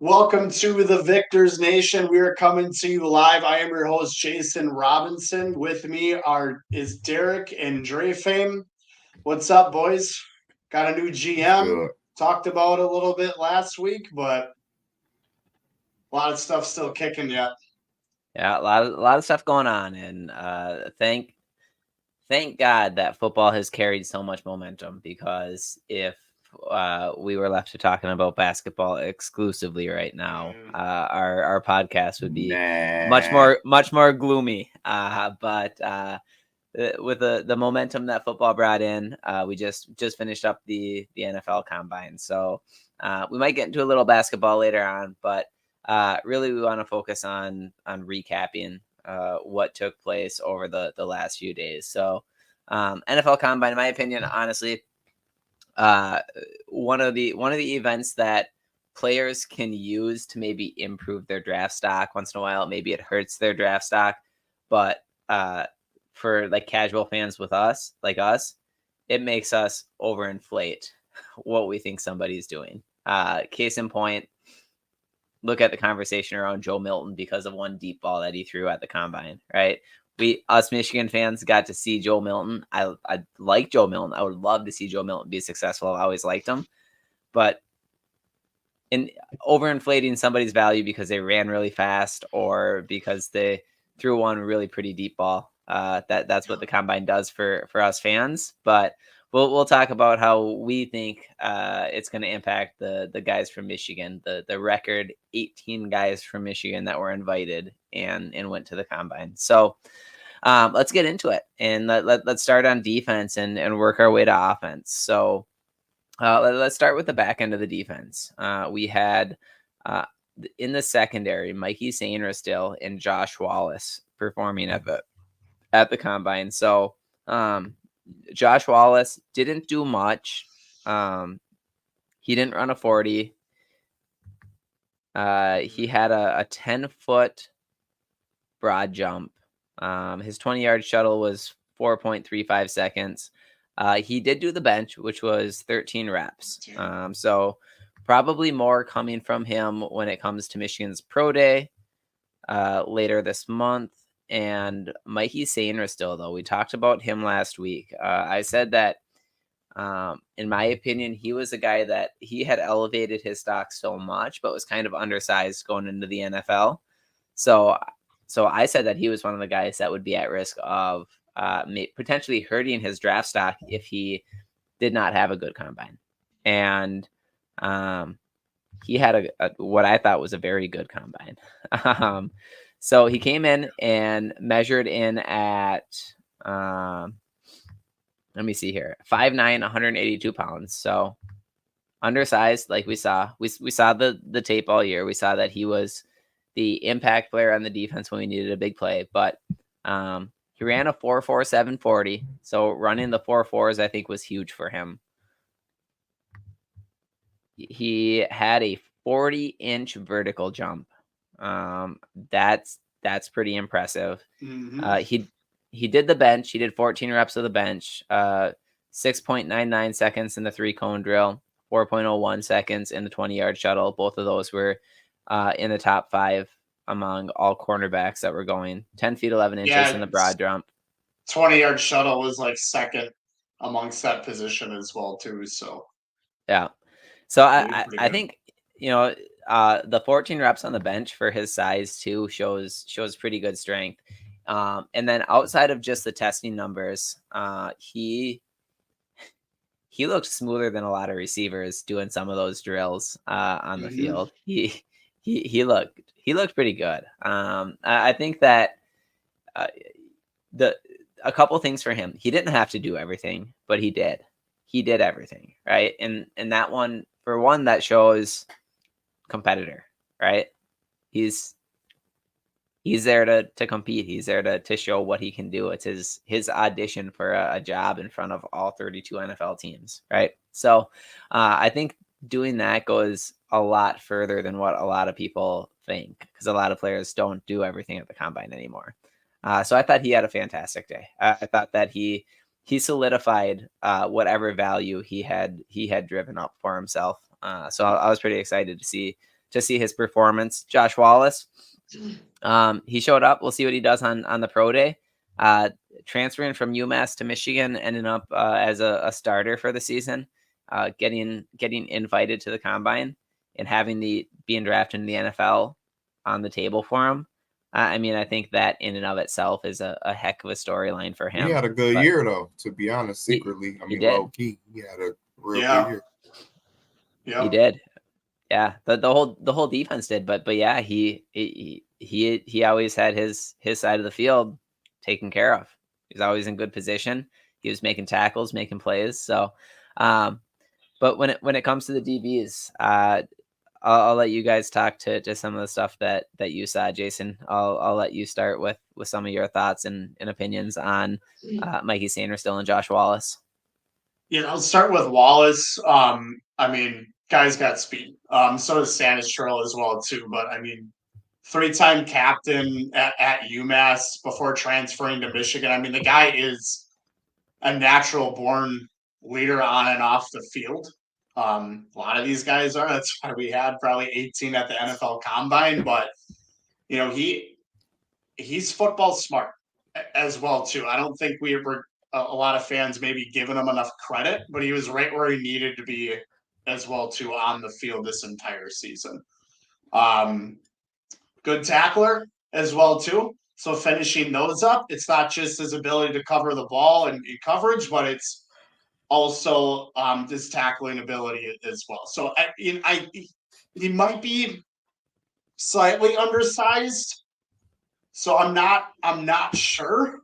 Welcome to the Victors Nation. We are coming to you live. I am your host, Jason Robinson. With me is Derek and Dre Fame. What's up, boys? Got a new What's GM. good? Talked about it a little bit last week, but a lot of stuff still kicking yet. Yeah, a lot of stuff going on, and thank God that football has carried so much momentum. Because if we were left to talking about basketball exclusively right now, our podcast would be Nah. much more gloomy. But with the momentum that football brought in, we just finished up the NFL Combine, so we might get into a little basketball later on, but really we want to focus on recapping what took place over the last few days. So NFL Combine, in my opinion, honestly, uh, one of the events that players can use to maybe improve their draft stock once in a while. Maybe it hurts their draft stock, but for like casual fans like us, it makes us overinflate what we think somebody's doing. Case in point, look at the conversation around Joe Milton because of one deep ball that he threw at the combine, right? Us Michigan fans got to see Joe Milton. I like Joe Milton. I would love to see Joe Milton be successful. I always liked him. But in overinflating somebody's value because they ran really fast or because they threw one really pretty deep ball, that's what the combine does for us fans. But we'll talk about how we think it's going to impact the guys from Michigan, the record 18 guys from Michigan that were invited and went to the combine. So let's get into it, and let's start on defense and work our way to offense. So let's start with the back end of the defense. We had in the secondary, Mikey Sainristil and Josh Wallace performing at the combine. So Josh Wallace didn't do much. He didn't run a 40. He had a 10-foot broad jump. His 20-yard shuttle was 4.35 seconds. He did do the bench, which was 13 reps. So probably more coming from him when it comes to Michigan's Pro Day later this month. And Mikey Sainristil, though, we talked about him last week. I said that, in my opinion, he was a guy that he had elevated his stock so much, but was kind of undersized going into the NFL. So I said that he was one of the guys that would be at risk of potentially hurting his draft stock if he did not have a good combine. And he had what I thought was a very good combine. So he came in and measured in at, let me see here, 5'9", 182 pounds. So undersized, like we saw. We saw the tape all year. We saw that he was the impact player on the defense when we needed a big play. But he ran a 4.47 40. So running the 4.4s, I think, was huge for him. He had a 40-inch vertical jump. That's pretty impressive. Mm-hmm. He did the bench. He did 14 reps of the bench. 6.99 seconds in the 3-cone drill. 4.01 seconds in the 20-yard shuttle. Both of those were in the top 5 among all cornerbacks that were going. 10 feet 11 inches in the broad jump. 20-yard shuttle was like second amongst that position as well too. So yeah. So I think, the 14 reps on the bench for his size too shows pretty good strength. And then outside of just the testing numbers, he looked smoother than a lot of receivers doing some of those drills on the field. He looked pretty good. I think that a couple things for him. He didn't have to do everything, but he did. He did everything, right? And that one, for one, that shows competitor, right? He's there to compete. He's there to show what he can do. It's his audition for a job in front of all 32 NFL teams, right? So I think doing that goes a lot further than what a lot of people think, because a lot of players don't do everything at the combine anymore. So I thought he had a fantastic day. I thought that he solidified whatever value he had driven up for himself. So I was pretty excited to see to see his performance. Josh Wallace, he showed up. We'll see what he does on the pro day. Transferring from UMass to Michigan, ending up as a starter for the season, getting invited to the combine and having being drafted in the NFL on the table for him. I mean, I think that in and of itself is a heck of a storyline for him. He had a good year, though, to be honest, secretly. Low key. He had a real good year. Yeah. He did. Yeah. The whole defense did. But yeah, he always had his side of the field taken care of. He's always in good position. He was making tackles, making plays. So, but when it comes to the DBs, I'll let you guys talk to some of the stuff that you saw, Jason. I'll let you start with some of your thoughts and opinions on Mikey Sainristil and Josh Wallace. Yeah, I'll start with Wallace. I mean, guy's got speed. So does Sainristil as well too. But I mean, 3-time captain at UMass before transferring to Michigan. I mean, the guy is a natural born leader on and off the field. A lot of these guys are. That's why we had probably 18 at the NFL Combine. But he's football smart as well too. I don't think we were a lot of fans maybe giving him enough credit, but he was right where he needed to be as well too on the field this entire season. Good tackler as well too. So finishing those up, it's not just his ability to cover the ball and coverage, but it's also his tackling ability as well. So he might be slightly undersized. So I'm not sure.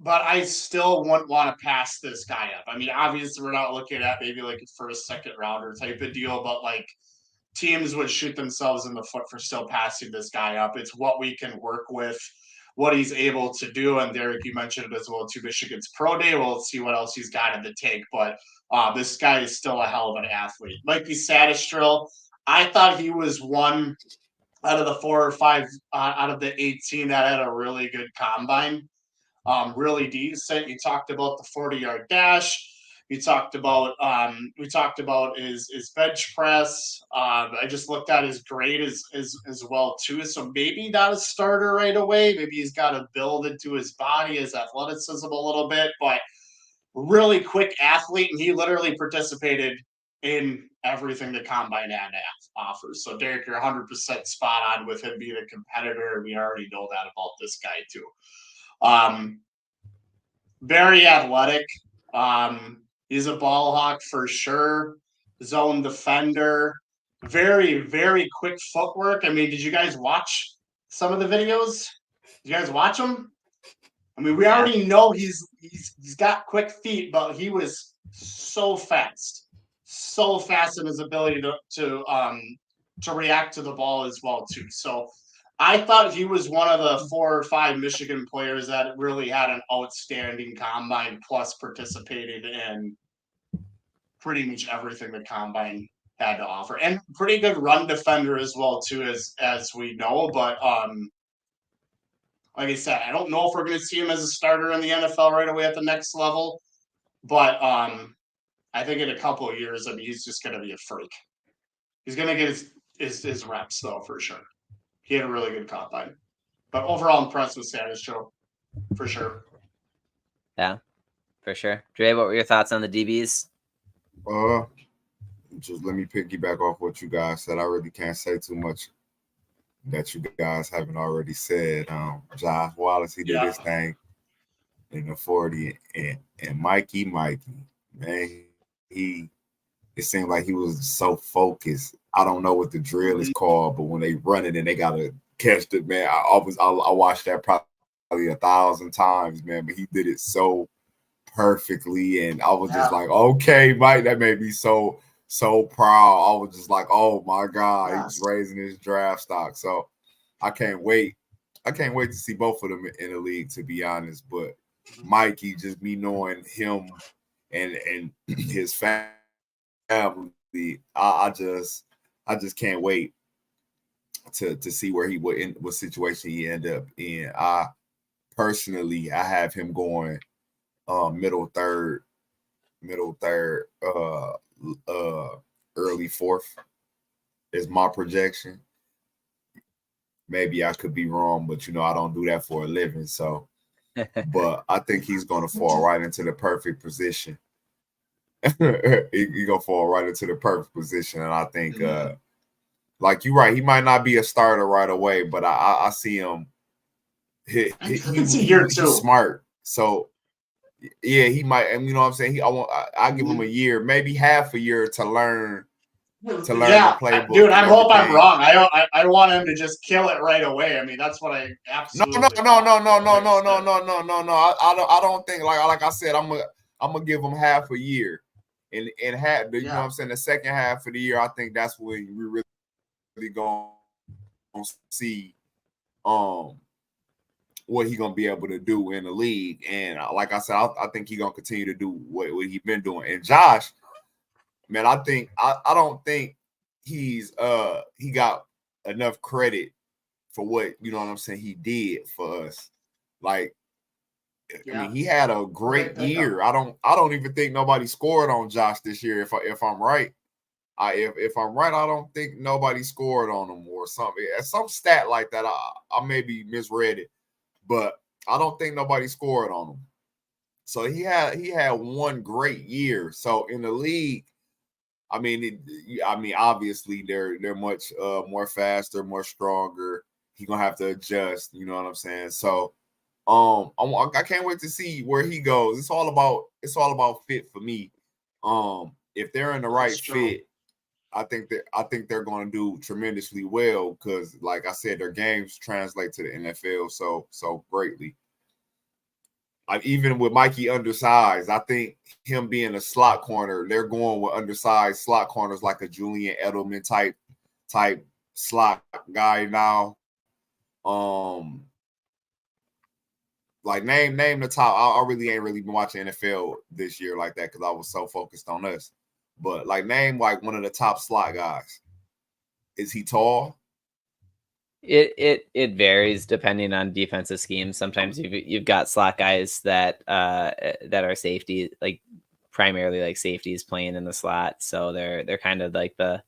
But I still wouldn't want to pass this guy up. I mean, obviously we're not looking at maybe like a first, second rounder type of deal, but like teams would shoot themselves in the foot for still passing this guy up. It's what we can work with, what he's able to do. And Derek, you mentioned it as well too, Michigan's pro day. We'll see what else he's got in the tank. But this guy is still a hell of an athlete. Mikey Sainristil, I thought he was one out of the 4 or 5 out of the 18 that had a really good combine. Really decent. You talked about the 40-yard dash. We talked about his bench press. I just looked at his grade as well too. So maybe not a starter right away. Maybe he's got to build into his body, his athleticism a little bit, but really quick athlete, and he literally participated in everything the combine had to offer. So Derek, you're 100% spot on with him being a competitor. We already know that about this guy too. Very athletic. He's a ball hawk for sure. Zone defender. Very, very quick footwork. I mean, did you guys watch some of the videos? Did you guys watch them? I mean, we already know he's got quick feet, but he was so fast in his ability to react to the ball as well too. So I thought he was one of the 4 or 5 Michigan players that really had an outstanding combine, plus participated in pretty much everything the combine had to offer, and pretty good run defender as well too, as we know. But like I said, I don't know if we're going to see him as a starter in the NFL right away at the next level, but I think in a couple of years, I mean, he's just going to be a freak. He's going to get his reps though for sure. He had a really good combine. But overall impressed with Sainristil, for sure. Yeah, for sure. Dre, what were your thoughts on the DBs? Just let me piggyback off what you guys said. I really can't say too much that you guys haven't already said. Josh Wallace, he did his thing in the 40, and Mikey, man, it seemed like he was so focused. I don't know what the drill is called, but when they run it and they gotta catch it, man, I watched that probably 1,000 times, man. But he did it so perfectly, and I was just like, okay, Mike, that made me so proud. I was just like, oh my God, he was raising his draft stock. So I can't wait to see both of them in the league, to be honest. But Mikey, just me knowing him and his family, I just can't wait to see where he would in what situation he end up in. I personally have him going middle third, early fourth. is my projection. Maybe I could be wrong, but I don't do that for a living. So, but I think he's going to fall right into the perfect position. He's going to fall right into the perfect position. And I think, like you're right, he might not be a starter right away, but I see him. He's smart. So, yeah, he might. And you know what I'm saying? I give him a year, maybe half a year to learn the playbook. Dude, I hope I'm wrong. I want him to just kill it right away. I mean, that's what I absolutely No. I don't think like I said, I'm gonna give him half a year, and half. You know what I'm saying? The second half of the year, I think that's when we really gonna see what he gonna be able to do in the league. And like I said, I think he gonna continue to do what he been doing. And Josh, man, I don't think he got enough credit for what he did for us. Like, I mean, he had a great year. I don't even think nobody scored on Josh this year. If I'm right, if I'm right, I don't think nobody scored on him or something. Some stat like that. I maybe misread it, but I don't think nobody scored on him. So he had one great year. So in the league, I mean, obviously they're much more faster, more stronger. He's gonna have to adjust. You know what I'm saying? So, I can't wait to see where he goes. It's all about fit for me. If they're in the right fit, I think they're going to do tremendously well because, like I said, their games translate to the NFL so greatly. Even with Mikey undersized, I think him being a slot corner, they're going with undersized slot corners like a Julian Edelman type slot guy now. Like name the top. I really ain't been watching NFL this year like that because I was so focused on us. But like name like one of the top slot guys. Is he tall? It varies depending on defensive schemes. Sometimes you've got slot guys that are safety, like primarily like safeties playing in the slot, so they're kind of like the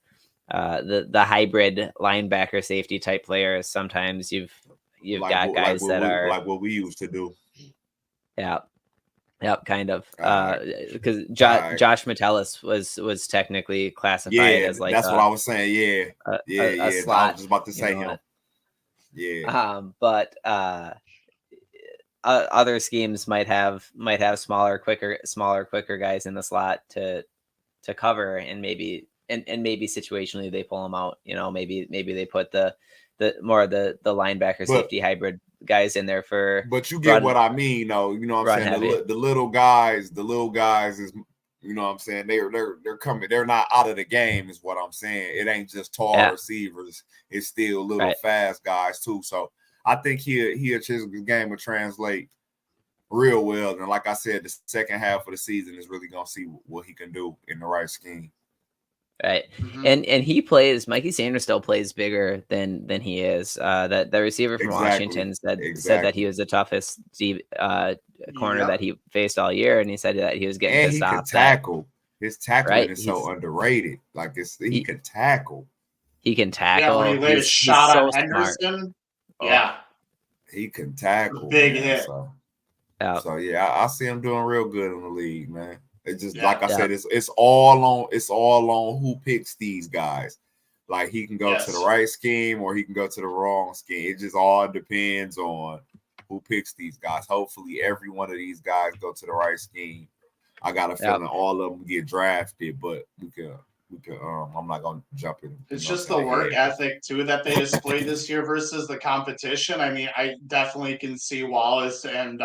hybrid linebacker safety type players. Sometimes you've like, got guys that are like what we used to do. Yeah. Yep, kind of. Because Josh Metellus was technically classified as like that's what I was saying. A slot. I was just about to say him. Yeah. But other schemes might have smaller, quicker guys in the slot to cover, and maybe situationally they pull them out. Maybe they put the more of the linebacker safety hybrid guys in there for. But you get what I mean, though. You know what I'm saying? The little guys is. You know what I'm saying? They're coming. They're not out of the game, is what I'm saying. It ain't just tall receivers. It's still little fast guys too. So I think his game will translate real well. And like I said, the second half of the season is really gonna see what he can do in the right scheme. Right. Mm-hmm. And Mikey Sanders still plays bigger than he is. That the receiver from Washington said that he was the toughest corner that he faced all year, and he said that he was getting pissed off. And he can tackle. His tackling is so underrated. Like he can tackle. He can tackle. Yeah, when he laid a shot on Henderson. Yeah. He can tackle. Big hit. So I see him doing real good in the league, man. It's just like I said, it's all on who picks these guys. Like he can go to the right scheme or he can go to the wrong scheme. It just all depends on who picks these guys. Hopefully, every one of these guys go to the right scheme. I got a feeling all of them get drafted, but we can. I'm not gonna jump in. It's just the work ethic too that they displayed this year versus the competition. I mean, I definitely can see Wallace and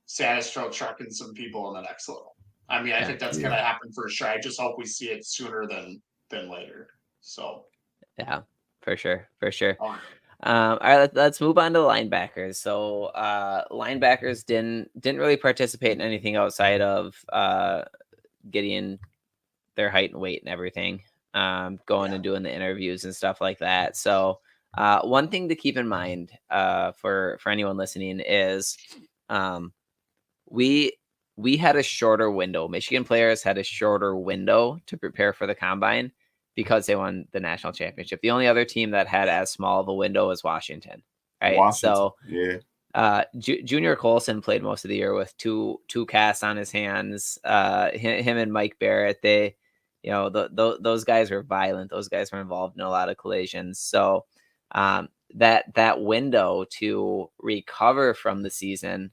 Sanistro trucking some people in the next level. I mean, I think that's going to happen for sure. I just hope we see it sooner than later. So, yeah, for sure. All right, let's move on to the linebackers. So, linebackers didn't really participate in anything outside of getting their height and weight and everything, going and doing the interviews and stuff like that. So, one thing to keep in mind for anyone listening is we had a shorter window. Michigan players had a shorter window to prepare for the combine because they won the national championship. The only other team that had as small of a window was Washington, right? Washington, So yeah. Junior Colson played most of the year with two casts on his hands. Him and Mike Barrett, they, those guys were violent. Those guys were involved in a lot of collisions. So that window to recover from the season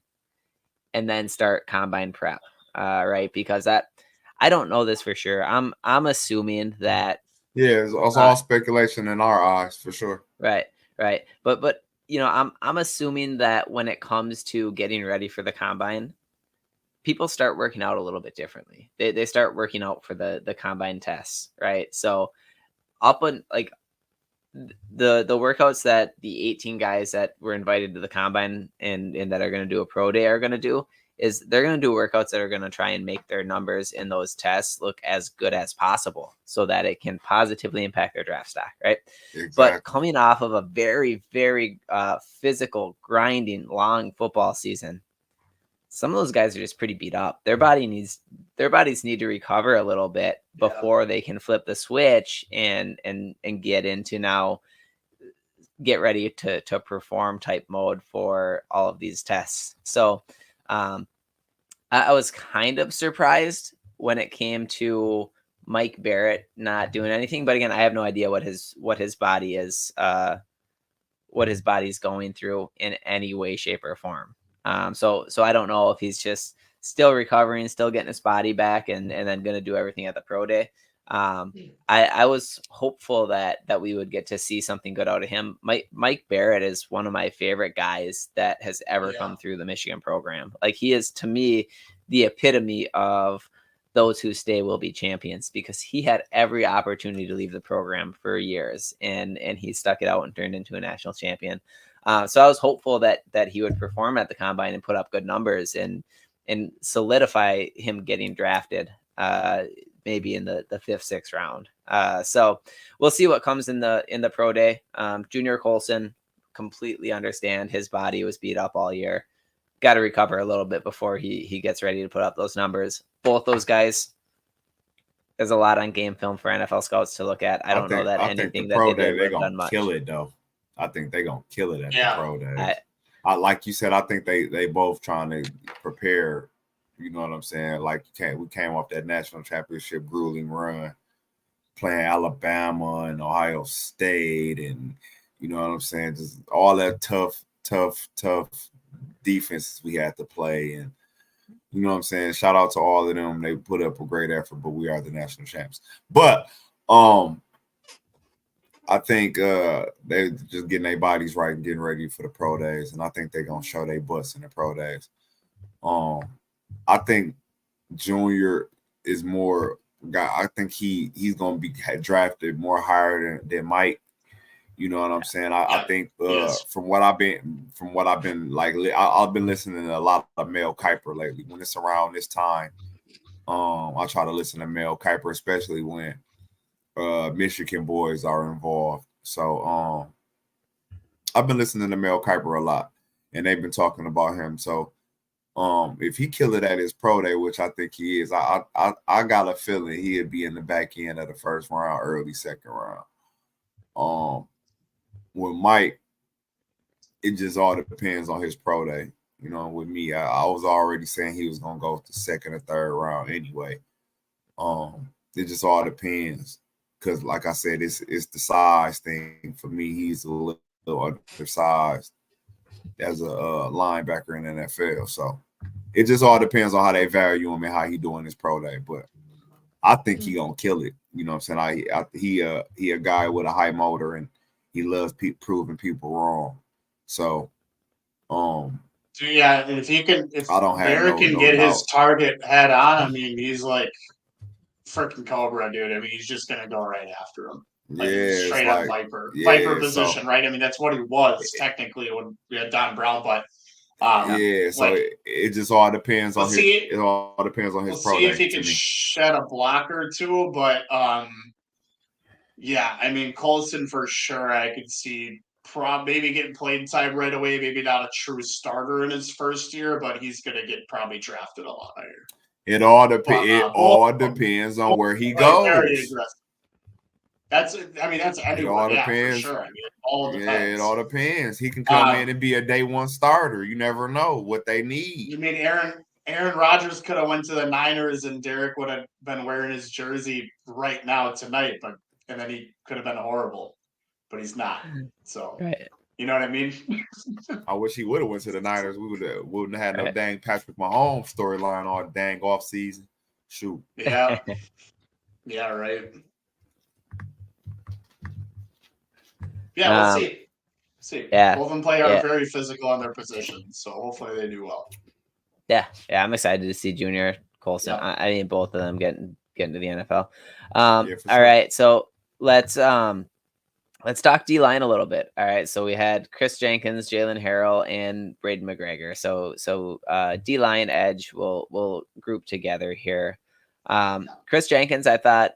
and then start combine prep, right? Because I don't know this for sure. I'm assuming that. Yeah, it's all speculation in our eyes for sure. Right. But I'm assuming that when it comes to getting ready for the combine, people start working out a little bit differently. They start working out for the combine tests, right? So up on like the workouts that the 18 guys that were invited to the combine and that are going to do a pro day are going to do is they're going to do workouts that are going to try and make their numbers in those tests look as good as possible so that it can positively impact their draft stock, right? Exactly. But coming off of a very, very physical, grinding, long football season, some of those guys are just pretty beat up. Their bodies need to recover a little bit before they can flip the switch and get into now get ready to perform type mode for all of these tests. So I was kind of surprised when it came to Mike Barrett not doing anything, but again, I have no idea what his body is, what his body's going through in any way, shape, or form. So I don't know if he's just still recovering, still getting his body back, and then going to do everything at the pro day. I was hopeful that we would get to see something good out of him. Mike Barrett is one of my favorite guys that has ever come through the Michigan program. Like, he is, to me, the epitome of those who stay will be champions, because he had every opportunity to leave the program for years, and he stuck it out and turned into a national champion. So I was hopeful that he would perform at the combine and put up good numbers and solidify him getting drafted, maybe in the 5th, 6th round. So we'll see what comes in the pro day. Junior Colson, completely understand his body was beat up all year. Got to recover a little bit before he gets ready to put up those numbers. Both those guys, there's a lot on game film for NFL scouts to look at. I don't know that anything that they did would have done much. Kill it though. I think they're gonna kill it at the pro day. I like you said, I think they both trying to prepare. You know what I'm saying? Like, we came off that national championship grueling run, playing Alabama and Ohio State, and you know what I'm saying, just all that tough defenses we had to play. And you know what I'm saying, shout out to all of them. They put up a great effort, but we are the national champs. But I think they just getting their bodies right and getting ready for the pro days, and I think they're gonna show their butts in the pro days. I think Junior is more guy. I think he's gonna be drafted more higher than Mike. You know what I'm saying? I think from what I've been like, I've been listening to a lot of Mel Kiper lately. When it's around this time, I try to listen to Mel Kiper, especially when Michigan boys are involved. So I've been listening to Mel Kiper a lot, and they've been talking about him. So if he kill it at his pro day, which I think he is, I got a feeling he'd be in the back end of the 1st round, early 2nd round. With Mike, it just all depends on his pro day. You know, with me, I was already saying he was gonna go to 2nd or 3rd round anyway. It just all depends, because like I said, it's the size thing for me. He's a little undersized as a linebacker in the NFL, so it just all depends on how they value him and how he doing his pro day. But I think he gonna kill it. You know what I'm saying? He a guy with a high motor, and he loves proving people wrong. So, yeah, and if I don't have Barrett can get his target head on, I mean, he's like freaking Cobra, dude. I mean, he's just gonna go right after him. Like, straight up Viper position, right? I mean, that's what he was technically when we had Don Brown, but so it just all depends on it all depends on his pro day. See if he can shed a block or two, but yeah, I mean, Colson for sure. I could see maybe getting playing time right away. Maybe not a true starter in his 1st year, but he's gonna get probably drafted a lot higher. It all depends on where he goes. That's anywhere. Yeah, for depends. sure. I mean, it all depends. It all depends. He can come in and be a day one starter. You never know what they need. You mean Aaron Rodgers could have went to the Niners and Derek would have been wearing his jersey right now tonight, and then he could have been horrible, but he's not. So right. You know what I mean? I wish he would have went to the Niners. We wouldn't have had no dang Patrick Mahomes storyline all dang off season. Shoot. Yeah. Yeah, right. Yeah, we'll see. Yeah. Both of them are very physical on their positions, so hopefully they do well. Yeah, I'm excited to see Junior Colson. Yeah. I mean, both of them getting to the NFL. All right, so let's talk D-line a little bit. All right, so we had Chris Jenkins, Jalen Harrell, and Braden McGregor. So D-line edge we'll group together here. Chris Jenkins, I thought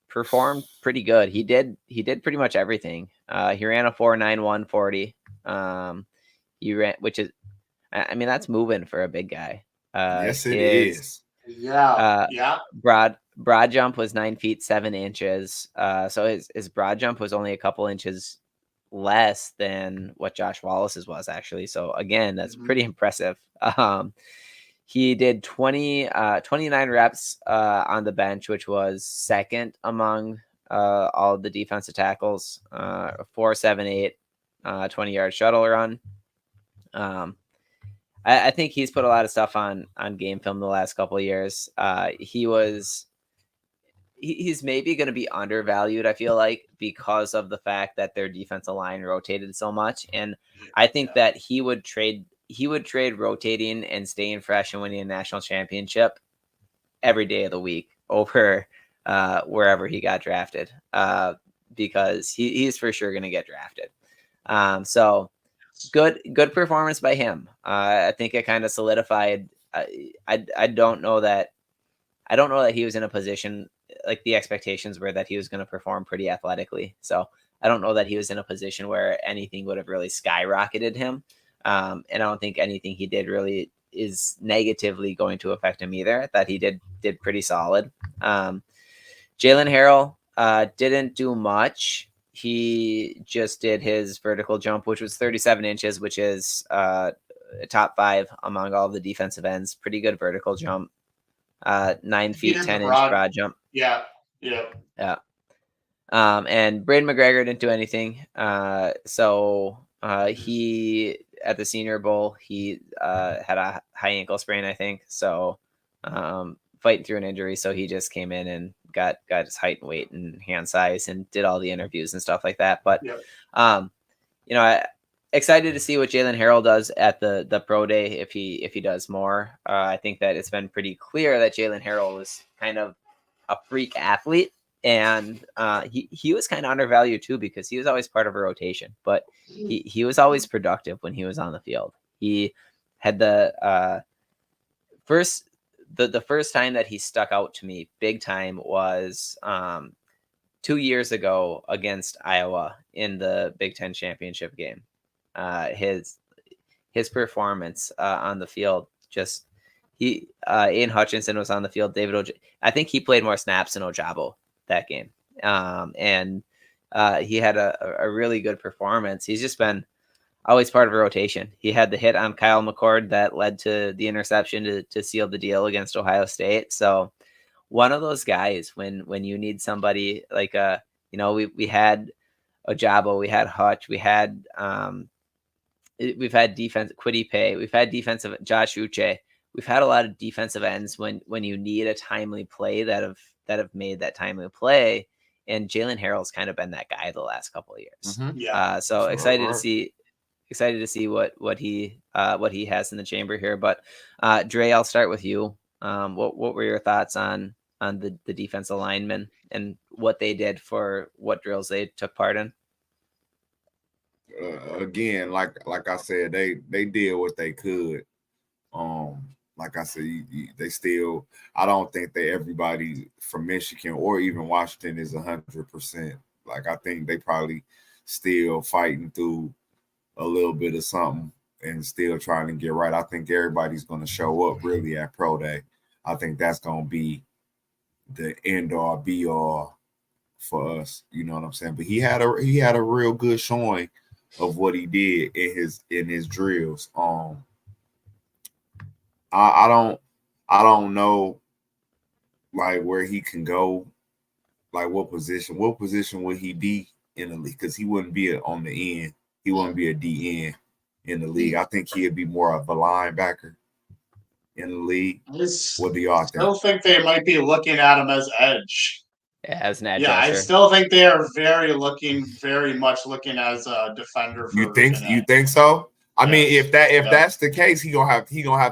performed pretty good. He did pretty much everything. He ran a 4.91 40. He ran, which is, I mean, that's moving for a big guy. Yes, it is. Yeah. Broad jump was 9 feet 7 inches. So his broad jump was only a couple inches less than what Josh Wallace's was actually. So again, that's pretty impressive. He did 29 reps on the bench, which was second among all of the defensive tackles. 4.78 20-yard shuttle run. I think he's put a lot of stuff on game film the last couple of years. He's maybe going to be undervalued, I feel like, because of the fact that their defensive line rotated so much. And I think that he would trade rotating and staying fresh and winning a national championship every day of the week over wherever he got drafted, because he's for sure going to get drafted. So good performance by him. I think it kind of solidified. I don't know that he was in a position, like the expectations were that he was going to perform pretty athletically. So I don't know that he was in a position where anything would have really skyrocketed him. And I don't think anything he did really is negatively going to affect him either. I thought he did pretty solid. Jalen Harrell didn't do much. He just did his vertical jump, which was 37 inches, which is top 5 among all of the defensive ends. Pretty good vertical jump. 9 feet 10 inch broad jump. Yeah. And Braden McGregor didn't do anything. So he at the Senior Bowl he had a high ankle sprain, I think. So fighting through an injury, so he just came in and got his height and weight and hand size and did all the interviews and stuff like that. But excited to see what Jalen Harrell does at the pro day if he does more. I think that it's been pretty clear that Jalen Harrell was kind of a freak athlete, and he was kind of undervalued too because he was always part of a rotation, but he was always productive when he was on the field. He had the first time that he stuck out to me big time was 2 years ago against Iowa in the Big Ten championship game. His performance on the field, just Aiden Hutchinson was on the field. I think he played more snaps than Ojabo that game. And he had a really good performance. He's just been always part of a rotation. He had the hit on Kyle McCord that led to the interception to seal the deal against Ohio State. So one of those guys when you need somebody like we had Ojabo, we had Hutch, we've had defense Quiddy Pay, we've had defensive Josh Uche. We've had a lot of defensive ends when you need a timely play that have made that timely play. And Jalen Harrell's kind of been that guy the last couple of years. Mm-hmm. Yeah. So excited to see what he has in the chamber here. But Dre, I'll start with you. What were your thoughts on the defensive linemen and what they did for what drills they took part in? Again, like I said, they did what they could. Like I said, they still. I don't think that everybody from Michigan or even Washington is 100%. Like I think they probably still fighting through a little bit of something and still trying to get right. I think everybody's going to show up really at Pro Day. I think that's going to be the end all be all for us. You know what I'm saying? But he had a real good showing of what he did in his drills. I don't know like where he can go, like what position would he be in the league? Because he wouldn't be on the end. He wouldn't be a DN in the league. I think he'd be more of a linebacker in the league. What do y'all think? I still think they might be looking at him as edge. Yeah, as an edge Yeah, rusher. I still think they are very much looking as a defender. You think so? I mean, if that's the case, he gonna have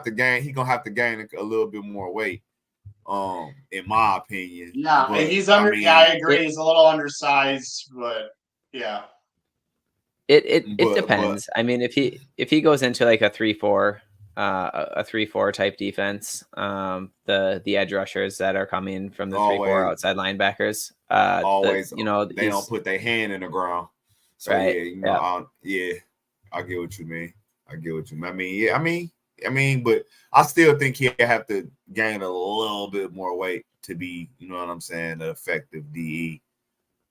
to gain a little bit more weight. In my opinion. Yeah, but, he's under. I agree. He's a little undersized, but yeah. It depends. I mean, if he goes into like a 3-4, a 3-4 type defense, the edge rushers that are coming from the 3-4 outside linebackers, always, they don't put their hand in the ground. So right, I get what you mean. I mean, but I still think he'll have to gain a little bit more weight to be, you know what I'm saying, an effective DE.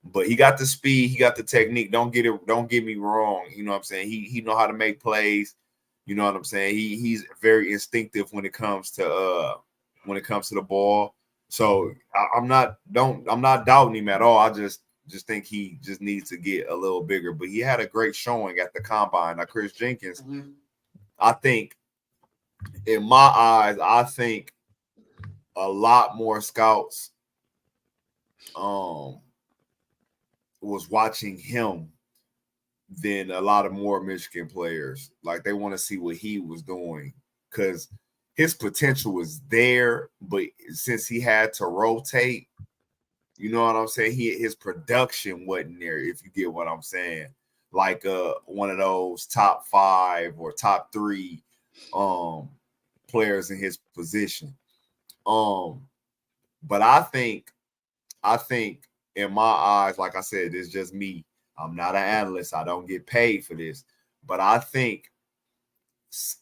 But he got the speed, he got the technique. Don't get me wrong. You know what I'm saying? He know how to make plays. You know what I'm saying? He's very instinctive when it comes to the ball. So I'm not doubting him at all. I just think he just needs to get a little bigger. But he had a great showing at the combine. Now Chris Jenkins, I think, in my eyes, I think a lot more scouts was watching him than a lot of more Michigan players. Like, they want to see what he was doing because his potential was there, but since he had to rotate, you know what I'm saying, his production wasn't there, if you get what I'm saying. Like one of those top 5 or top 3 players in his position. But I think in my eyes, like I said, it's just me. I'm not an analyst. I don't get paid for this. But I think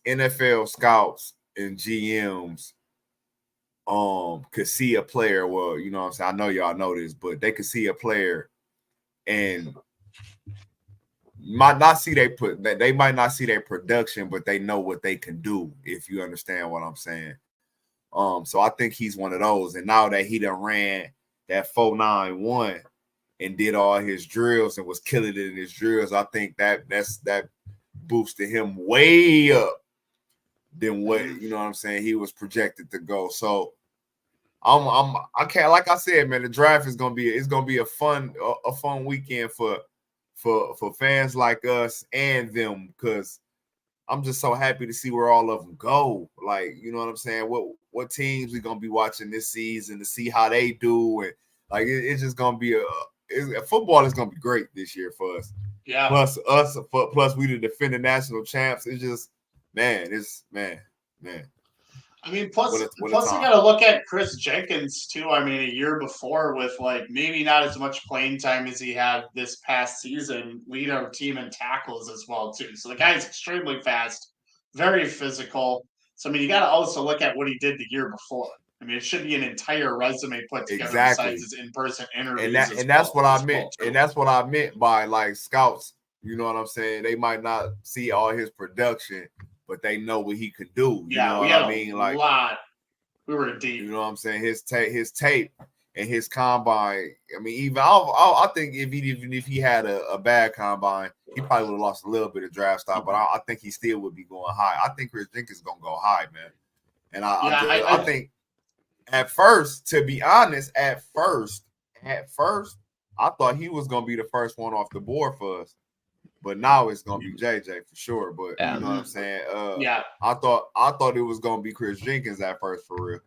NFL scouts and GMs could see a player. Well, you know what I'm saying? I know y'all know this, but they could see a player and might not see they might not see their production, but they know what they can do, if you understand what I'm saying. So I think he's one of those. And now that he done ran that 4.91 and did all his drills and was killing it in his drills, I think that boosted him way up than what, you know what I'm saying, he was projected to go. So I can't, like I said, man, the draft is gonna be a fun weekend for fans like us and them, because I'm just so happy to see where all of them go. Like, you know what I'm saying? What teams we gonna be watching this season to see how they do, and like it's just gonna be football is gonna be great this year for us. Yeah. Plus we the defending national champs. It's just man. I mean, plus you got to look at Chris Jenkins too. I mean, a year before, with like maybe not as much playing time as he had this past season, lead our team in tackles as well too. So the guy's extremely fast, very physical. So I mean, you got to also look at what he did the year before. I mean, it should be an entire resume put together besides his in-person interviews. And that's what I meant. And that's what I meant by like scouts. You know what I'm saying? They might not see all his production, but they know what he could do. You know we what had I mean? Like, lot. We were deep. You know what I'm saying? His tape and his combine. I mean, even I think even if he had a bad combine, he probably would have lost a little bit of draft stock. But I think he still would be going high. I think Chris Jenkins is gonna go high, man. And I think at first, to be honest, at first, I thought he was gonna be the first one off the board for us. But now it's gonna be JJ for sure. But you know what I'm saying? I thought it was gonna be Chris Jenkins at first, for real.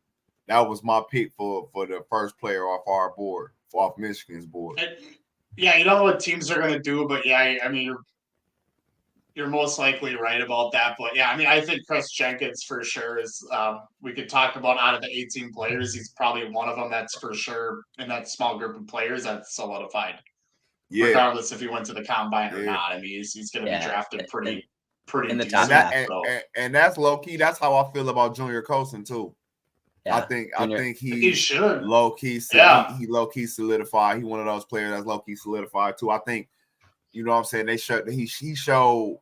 That was my pick for the first player off our board, off Michigan's board. You don't know what teams are gonna do, but I mean you're most likely right about that. But I mean, I think Chris Jenkins for sure is. We could talk about out of the 18 players, he's probably one of them. That's for sure in that small group of players that's solidified. Yeah. Regardless if he went to the combine or not. I mean, he's going to be drafted pretty in the decent. top half. And that's low key. That's how I feel about Junior Colson too. I think he should low key. Yeah. He low key solidified. He one of those players that's low key solidified too. I think, you know what I'm saying, he showed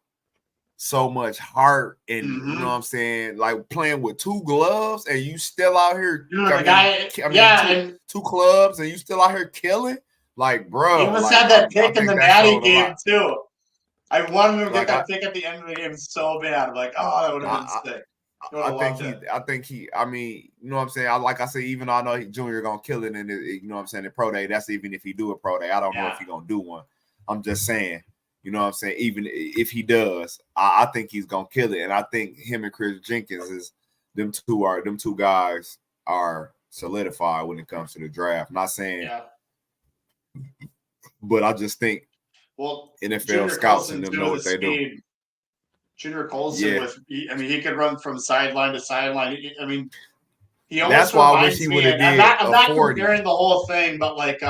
so much heart and you know what I'm saying, like playing with 2 gloves and you still out here. Two clubs and you still out here killing. Like, bro, he almost like, had that pick in the Natty game too. I wanted him to get that pick at the end of the game so bad. Like, oh, that would have been sick. I think he. I mean, you know what I'm saying. Like I said, even though I know Junior gonna kill it in the, you know what I'm saying, the pro day. That's even if he do a pro day. I don't know if he gonna do one. I'm just saying. You know what I'm saying? Even if he does, I think he's gonna kill it. And I think him and Chris Jenkins is them two guys are solidified when it comes to the draft. Not saying, but I just think NFL Junior scouts Colson and them know what they do. Junior Colson he could run from sideline to sideline. I mean, he almost that's why I wish he would have did. I'm not comparing the whole thing, but like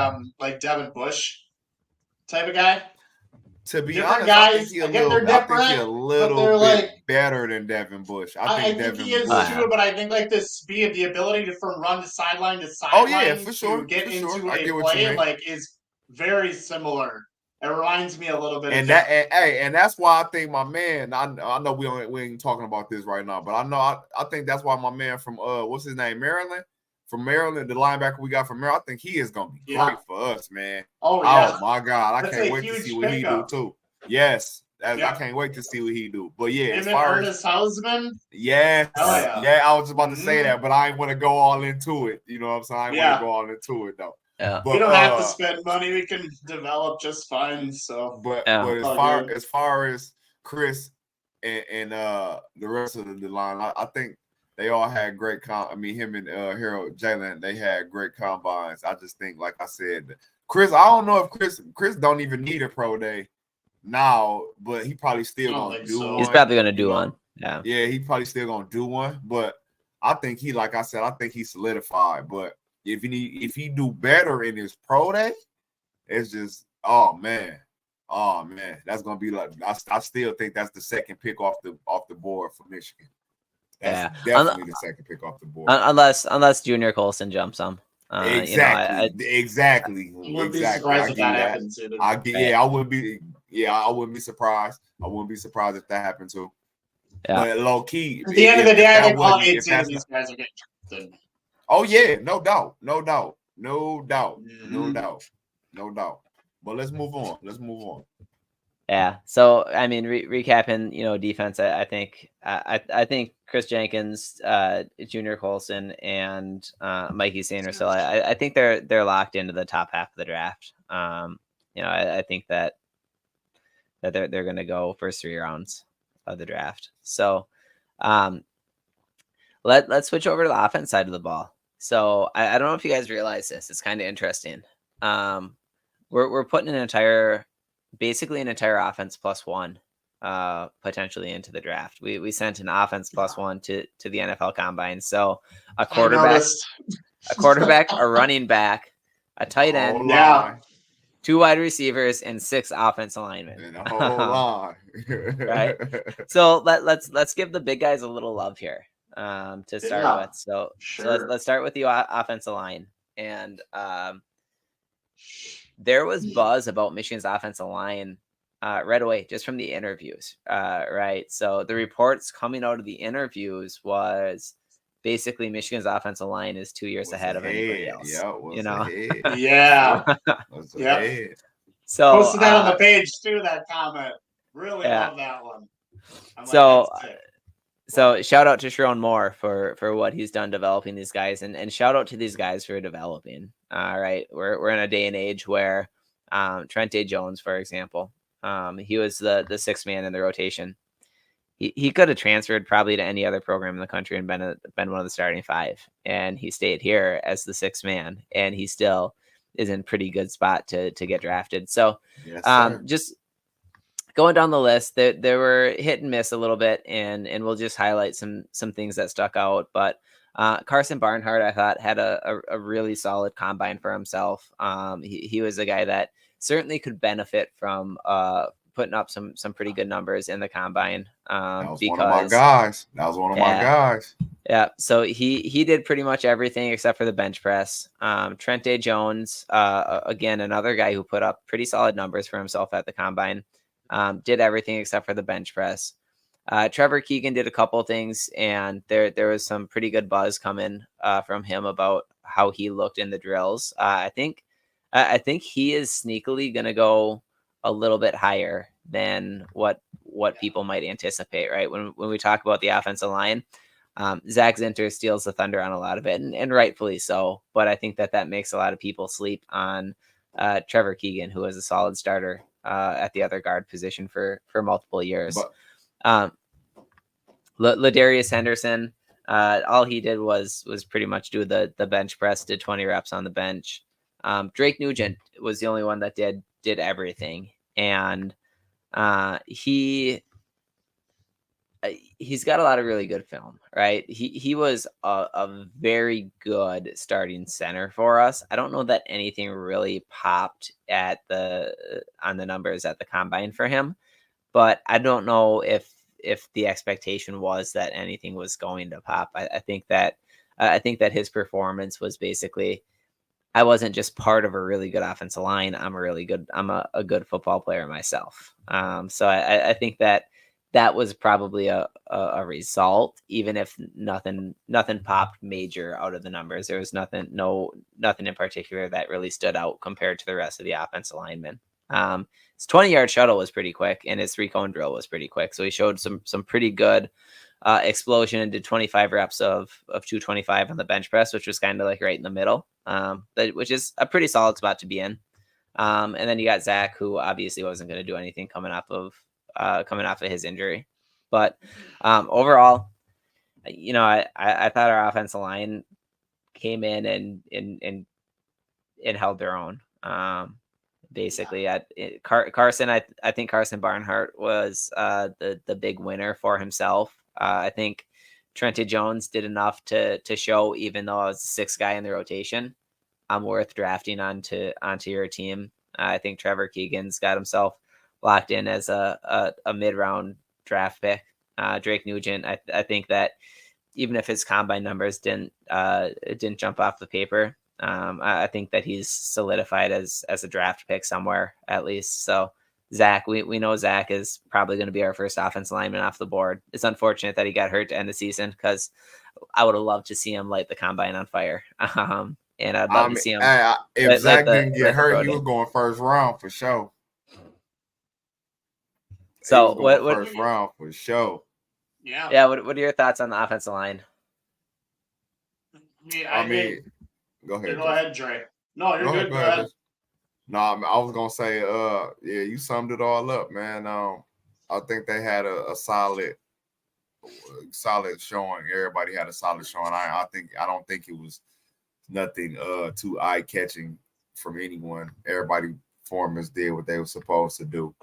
Devin Bush type of guy. To be different honest, guys, I think he's a little bit better than Devin Bush. I think Devin he is too, but I think like the speed, the ability from run to sideline to sideline to get into a play like is very similar. It reminds me a little bit of that. And that's why I think my man. I know we ain't talking about this right now, but I think that's why my man from what's his name, Maryland. From Maryland, the linebacker we got from Maryland, I think he is gonna be great for us, man. Oh my God, I can't wait to see what he do too. Yes, I can't wait to see what he do. But yeah, as far as Hausman, yes, I was just about to say that, but I ain't want to go all into it. You know what I'm saying? I ain't want to go all into it though. Yeah. But, we don't have to spend money; we can develop just fine. So, but as far as Chris and the rest of the line, I think. They all had great him and Harold Jalen, they had great combines. I just think, like I said, Chris, I don't know if Chris don't even need a pro day now, but he probably still gonna do one. He's probably gonna do one. Yeah. Yeah, he probably still gonna do one. But I think like I said, I think he's solidified. But if he do better in his pro day, it's just oh man, that's gonna be like I still think that's the second pick off the board for Michigan. That's definitely the second pick off the board. Unless Junior Colson jumps him. Exactly. I wouldn't be surprised if that happens. I wouldn't be. Yeah, I wouldn't be surprised. I wouldn't be surprised if that happened too. Yeah. But low key, at the end of the day, I think all 18 of these guys are getting drafted. Oh yeah, no doubt. But let's move on. Yeah. So I mean, recapping, defense. I think Chris Jenkins, Junior Colson, and Mikey Sandersilla. I think they're locked into the top half of the draft. I think that they're going to go first 3 rounds of the draft. So, let's switch over to the offense side of the ball. So I don't know if you guys realize this. It's kind of interesting. We're putting basically an entire offense plus 1 potentially into the draft. We sent an offense plus 1 to the NFL Combine. So a quarterback, a running back, a tight end, 2 wide receivers, and 6 offensive linemen. And a whole line. Right. So let's give the big guys a little love here to start with. So let's start with the offensive line. And there was buzz about Michigan's offensive line right away, just from the interviews, right? So the reports coming out of the interviews was basically Michigan's offensive line is 2 years ahead of anybody else. Yeah. So posted that on the page too. That comment, really love that one. So shout out to Sharon Moore for what he's done developing these guys, and shout out to these guys for developing. All right, we're in a day and age where Trente Jones, for example, he was the 6th man in the rotation. He could have transferred probably to any other program in the country and been one of the starting 5, and he stayed here as the 6th man, and he still is in pretty good spot to get drafted. So just going down the list, there were hit and miss a little bit, and we'll just highlight some things that stuck out. But Carson Barnhart, I thought, had a really solid combine for himself. He was a guy that certainly could benefit from putting up some pretty good numbers in the combine. That was Because one of my guys. That was one of my guys. Yeah, so he did pretty much everything except for the bench press. Trente Jones, again, another guy who put up pretty solid numbers for himself at the combine, did everything except for the bench press. Trevor Keegan did a couple things, and there was some pretty good buzz coming from him about how he looked in the drills. I think he is sneakily going to go a little bit higher than what people might anticipate, right? When we talk about the offensive line, Zach Zinter steals the thunder on a lot of it, and rightfully so. But I think that makes a lot of people sleep on Trevor Keegan, who was a solid starter at the other guard position for multiple years. Ladarius Henderson, all he did was pretty much do the bench press, did 20 reps on the bench. Drake Nugent was the only one that did everything, and he's got a lot of really good film, right? He was a very good starting center for us. I don't know that anything really popped on the numbers at the combine for him, but I don't know if the expectation was that anything was going to pop. I think that his performance was basically, I wasn't just part of a really good offensive line. I'm a good football player myself. So I think that was probably a result, even if nothing popped major out of the numbers. There was nothing in particular that really stood out compared to the rest of the offensive linemen. His 20-yard shuttle was pretty quick, and his 3-cone drill was pretty quick. So he showed some pretty good explosion and did 25 reps of 225 on the bench press, which was kind of like right in the middle, which is a pretty solid spot to be in. And then you got Zach, who obviously wasn't going to do anything coming off of his injury. But overall, I thought our offensive line came in and held their own. Basically, Carson, I think Carson Barnhart was the big winner for himself. I think Trente Jones did enough to show, even though I was the 6th guy in the rotation, I'm worth drafting onto your team. I think Trevor Keegan's got himself locked in as a mid-round draft pick. Drake Nugent, I think that even if his combine numbers didn't jump off the paper, I think that he's solidified as a draft pick somewhere at least. So Zach, we know Zach is probably going to be our first offensive lineman off the board. It's unfortunate that he got hurt to end the season, because I would have loved to see him light the combine on fire. And I'd love to see him. If Zach didn't get hurt, he was going first round for sure. So what first round for sure. Yeah. What are your thoughts on the offensive line? I mean, go ahead. Go ahead, Dre. No, you're good. Go ahead. No, I was gonna say, yeah, you summed it all up, man. I think they had a solid showing. Everybody had a solid showing. I don't think it was nothing too eye catching from anyone. Everybody performers did what they were supposed to do.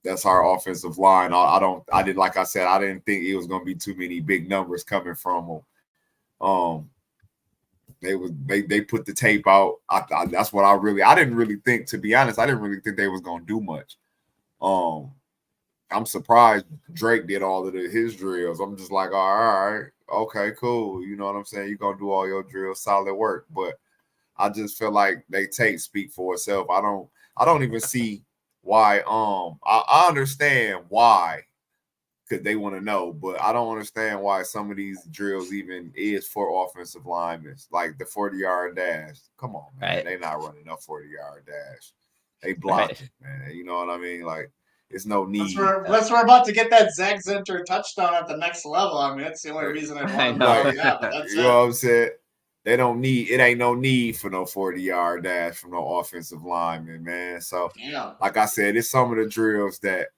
That's our offensive line. I didn't think it was gonna be too many big numbers coming from them. They put the tape out. That's what I didn't really think, to be honest. I didn't really think they was gonna do much. I'm surprised Drake did all of his drills. I'm just like, all right, okay, cool. You know what I'm saying? You're gonna do all your drills, solid work. But I just feel like they tape speak for itself. I don't even see why. I understand why, because they want to know, but I don't understand why some of these drills even is for offensive linemen, like the 40-yard dash. Come on, man. Right. They're not running a 40-yard dash. They block it, man. You know what I mean? Like, it's no need. Unless we're about to get that Zach Zinter touchdown at the next level. I mean, that's the only reason I'd want to know. Yeah, but that's you know what I'm saying? They don't need, it ain't no need for no 40-yard dash from no offensive lineman, man. So, like I said, it's some of the drills that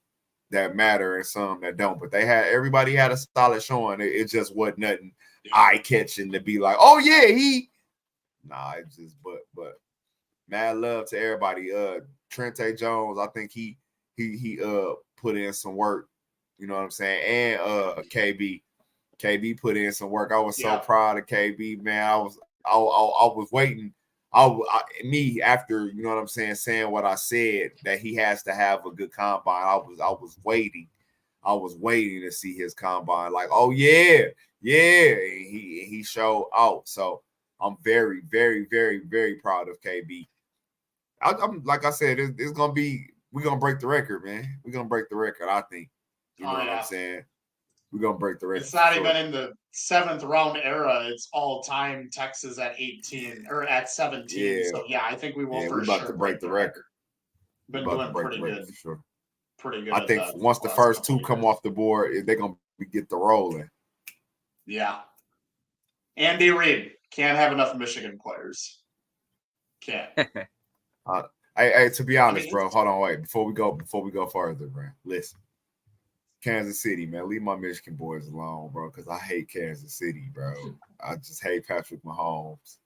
matter and some that don't. But everybody had a solid showing. It just wasn't nothing eye-catching to be like, oh yeah, it's just but mad love to everybody. Trente Jones, I think he put in some work. You know what I'm saying? And KB put in some work. I was so proud of KB, man. I was waiting me after, you know what I'm saying what I said, that he has to have a good combine. I was waiting to see his combine. Like, oh yeah. He showed out. So I'm very, very, very, very proud of KB. I'm like I said, it's gonna be, we're gonna break the record, man. We're gonna break the record, I think. You know what I'm saying? We're gonna break the record. It's not even in the 7th round era. It's all time Texas at 18 or at 17. Yeah. So yeah, I think we will for we're about sure to break the record. Been doing pretty good. For sure. Pretty good. I think once the first 2 come off the board, they're gonna get the rolling. Yeah. Andy Reid can't have enough Michigan players. Can't. Hey, to be honest, bro. Hold on, wait. Before we go further, bro. Listen. Kansas City, man. Leave my Michigan boys alone, bro, because I hate Kansas City, bro. I just hate Patrick Mahomes.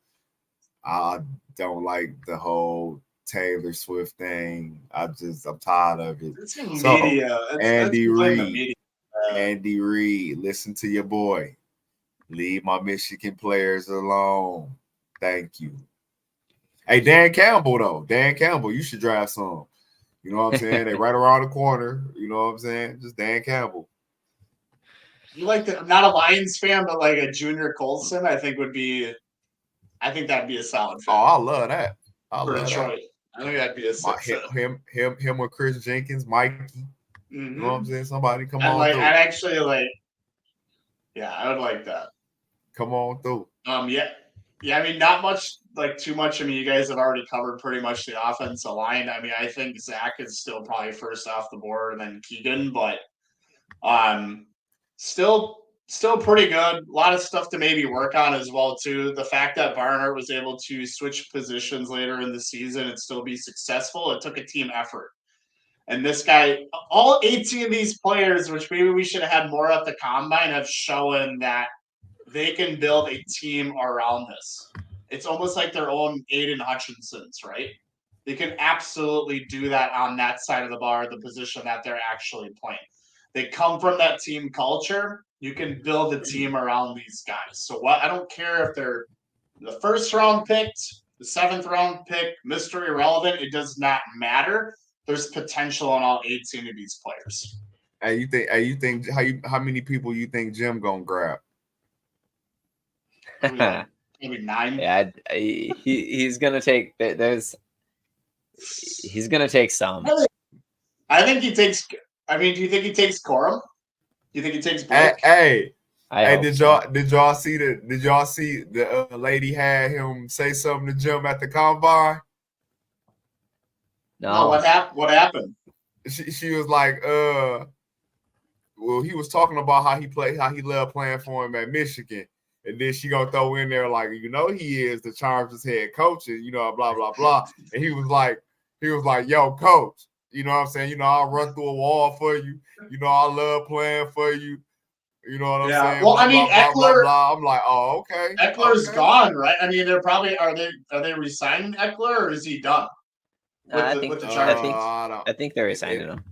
I don't like the whole Taylor Swift thing. I'm tired of it. So, media. Andy Reid, listen to your boy. Leave my Michigan players alone. Thank you. Hey, Dan Campbell, though. Dan Campbell, you should draft some. You know what I'm saying? They right around the corner. You know what I'm saying? Just Dan Campbell. You like not a Lions fan, but like a Junior Colson, I think that'd be a solid fit. Oh, I love that. For Detroit. I think that'd be a sick fit. Him with Chris Jenkins, Mikey. Mm-hmm. You know what I'm saying? Somebody come on through. I'd actually I would like that. Come on through. Yeah, I mean, not much, too much. I mean, you guys have already covered pretty much the offensive line. I mean, I think Zach is still probably first off the board and then Keegan, but still pretty good. A lot of stuff to maybe work on as well, too. The fact that Barnhart was able to switch positions later in the season and still be successful, it took a team effort. And this guy, all 18 of these players, which maybe we should have had more at the combine, have shown that they can build a team around this. It's almost like their own Aiden Hutchinson's, right? They can absolutely do that on that side of the bar, the position that they're actually playing. They come from that team culture. You can build a team around these guys. So I don't care if they're the 1st round picked, the 7th round pick, Mr. Irrelevant. It does not matter. There's potential on all 18 of these players. You think how many people you think Jim gonna grab? Maybe 9. Yeah, he's gonna take. He's gonna take some. I think he takes. I mean, do you think he takes Corum? Do you think he takes Blake? Hey, did y'all see the lady had him say something to Jim at the combine? No, what happened? She was like, well, he was talking about how he loved playing for him at Michigan. And then she gonna throw in there like, he is the Chargers head coach, and blah blah blah. And he was like, yo, coach, you know what I'm saying? I'll run through a wall for you. I love playing for you. You know what I'm saying? Well, I mean, Eckler. Blah, blah, blah. I'm like, oh, okay. Eckler's gone, right? I mean, they're probably are they resigning Eckler or is he done? With the Chargers? I think they're resigning him.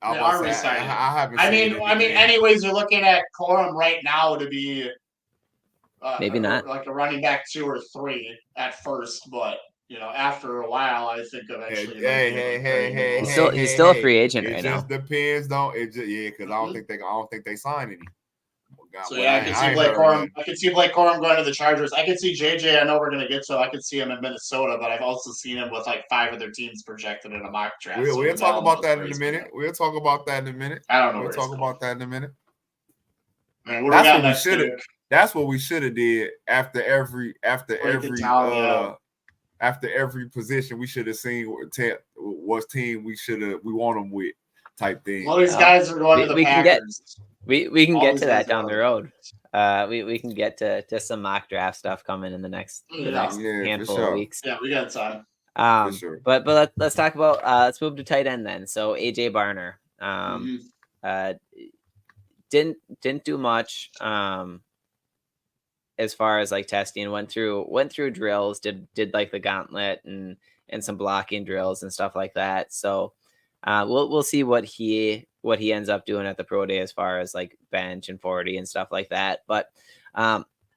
They are resigning. I haven't. I mean, anyways, you're looking at Corum right now to be. Maybe not like a running back 2 or 3 at first, but after a while, I think eventually. Hey! He's still a free agent right now. It just depends, because I don't think they signed any. So I can see Blake Corum. I can see Blake Corum going to the Chargers. I can see JJ. I know we're gonna get to. I can see him in Minnesota, but I've also seen him with 5 other teams projected in a mock draft. We'll talk about that in a minute. I don't know. We'll talk about that in a minute. Man, that's what we should have did after every position. We should have seen what team we want them with, type thing. Well, these guys are going to the Packers. We can get to that down the road. We can get to some mock draft stuff coming in the next handful of weeks. Yeah, we got time. For sure. But let's talk about let's move to tight end then. So AJ Barner didn't do much as far as testing. Went through drills, did the gauntlet and some blocking drills and stuff like that. So we'll see what he ends up doing at the pro day as far as bench and 40 and stuff like that. But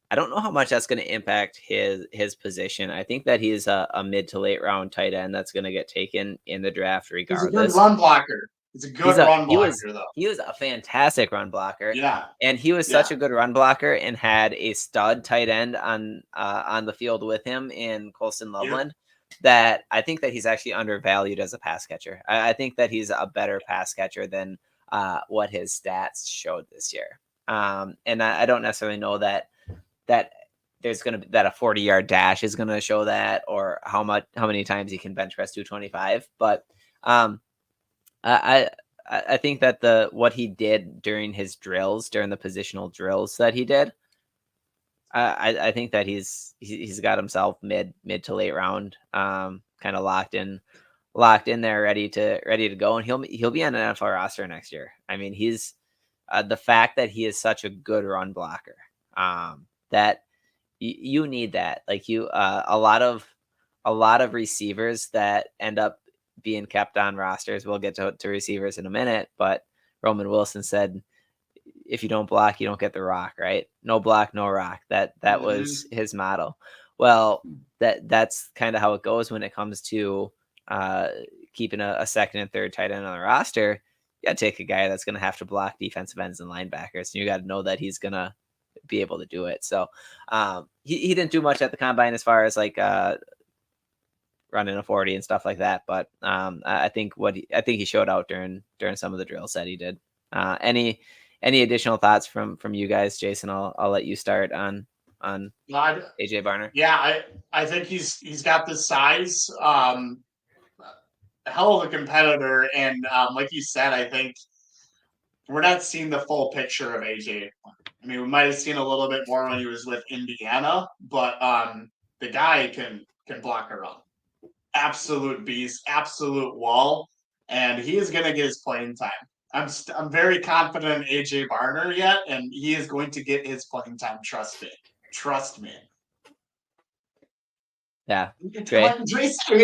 I don't know how much that's going to impact his position. I think that he's a mid to late round tight end that's going to get taken in the draft He's a good regardless. run blocker. He's a good run blocker, though. He was a fantastic run blocker. Yeah. And he was such a good run blocker and had a stud tight end on the field with him in Colston Loveland that I think that he's actually undervalued as a pass catcher. I think that he's a better pass catcher than what his stats showed this year. And I don't necessarily know that there's going to be that a 40-yard dash is going to show that, or how many times he can bench press 225. But I think that what he did during his drills, during the positional drills that he did, I think that he's got himself mid to late round, kind of locked in there, ready to go, and he'll be on an NFL roster next year. I mean, he's the fact that he is such a good run blocker, that you need that. Like a lot of receivers that end up being kept on rosters. We'll get to receivers in a minute, but Roman Wilson said, if you don't block, you don't get the rock, right? No block, no rock. That was his motto. Well, that's kind of how it goes when it comes to keeping a second and third tight end on the roster. You got to take a guy that's going to have to block defensive ends and linebackers. And you got to know that he's going to be able to do it. So he didn't do much at the combine as far as like running a 40 and stuff like that. But I think he showed out during some of the drills that he did. Any additional thoughts from you guys? Jason, I'll let you start on AJ Barner. Yeah, I think he's got the size, a hell of a competitor, and like you said, I think we're not seeing the full picture of AJ. I mean, we might have seen a little bit more when he was with Indiana, but the guy can block a run. Absolute beast, absolute wall, and he is going to get his playing time. I'm very confident in AJ Barner yet, and he is going to get his playing time. Trust me. Yeah, it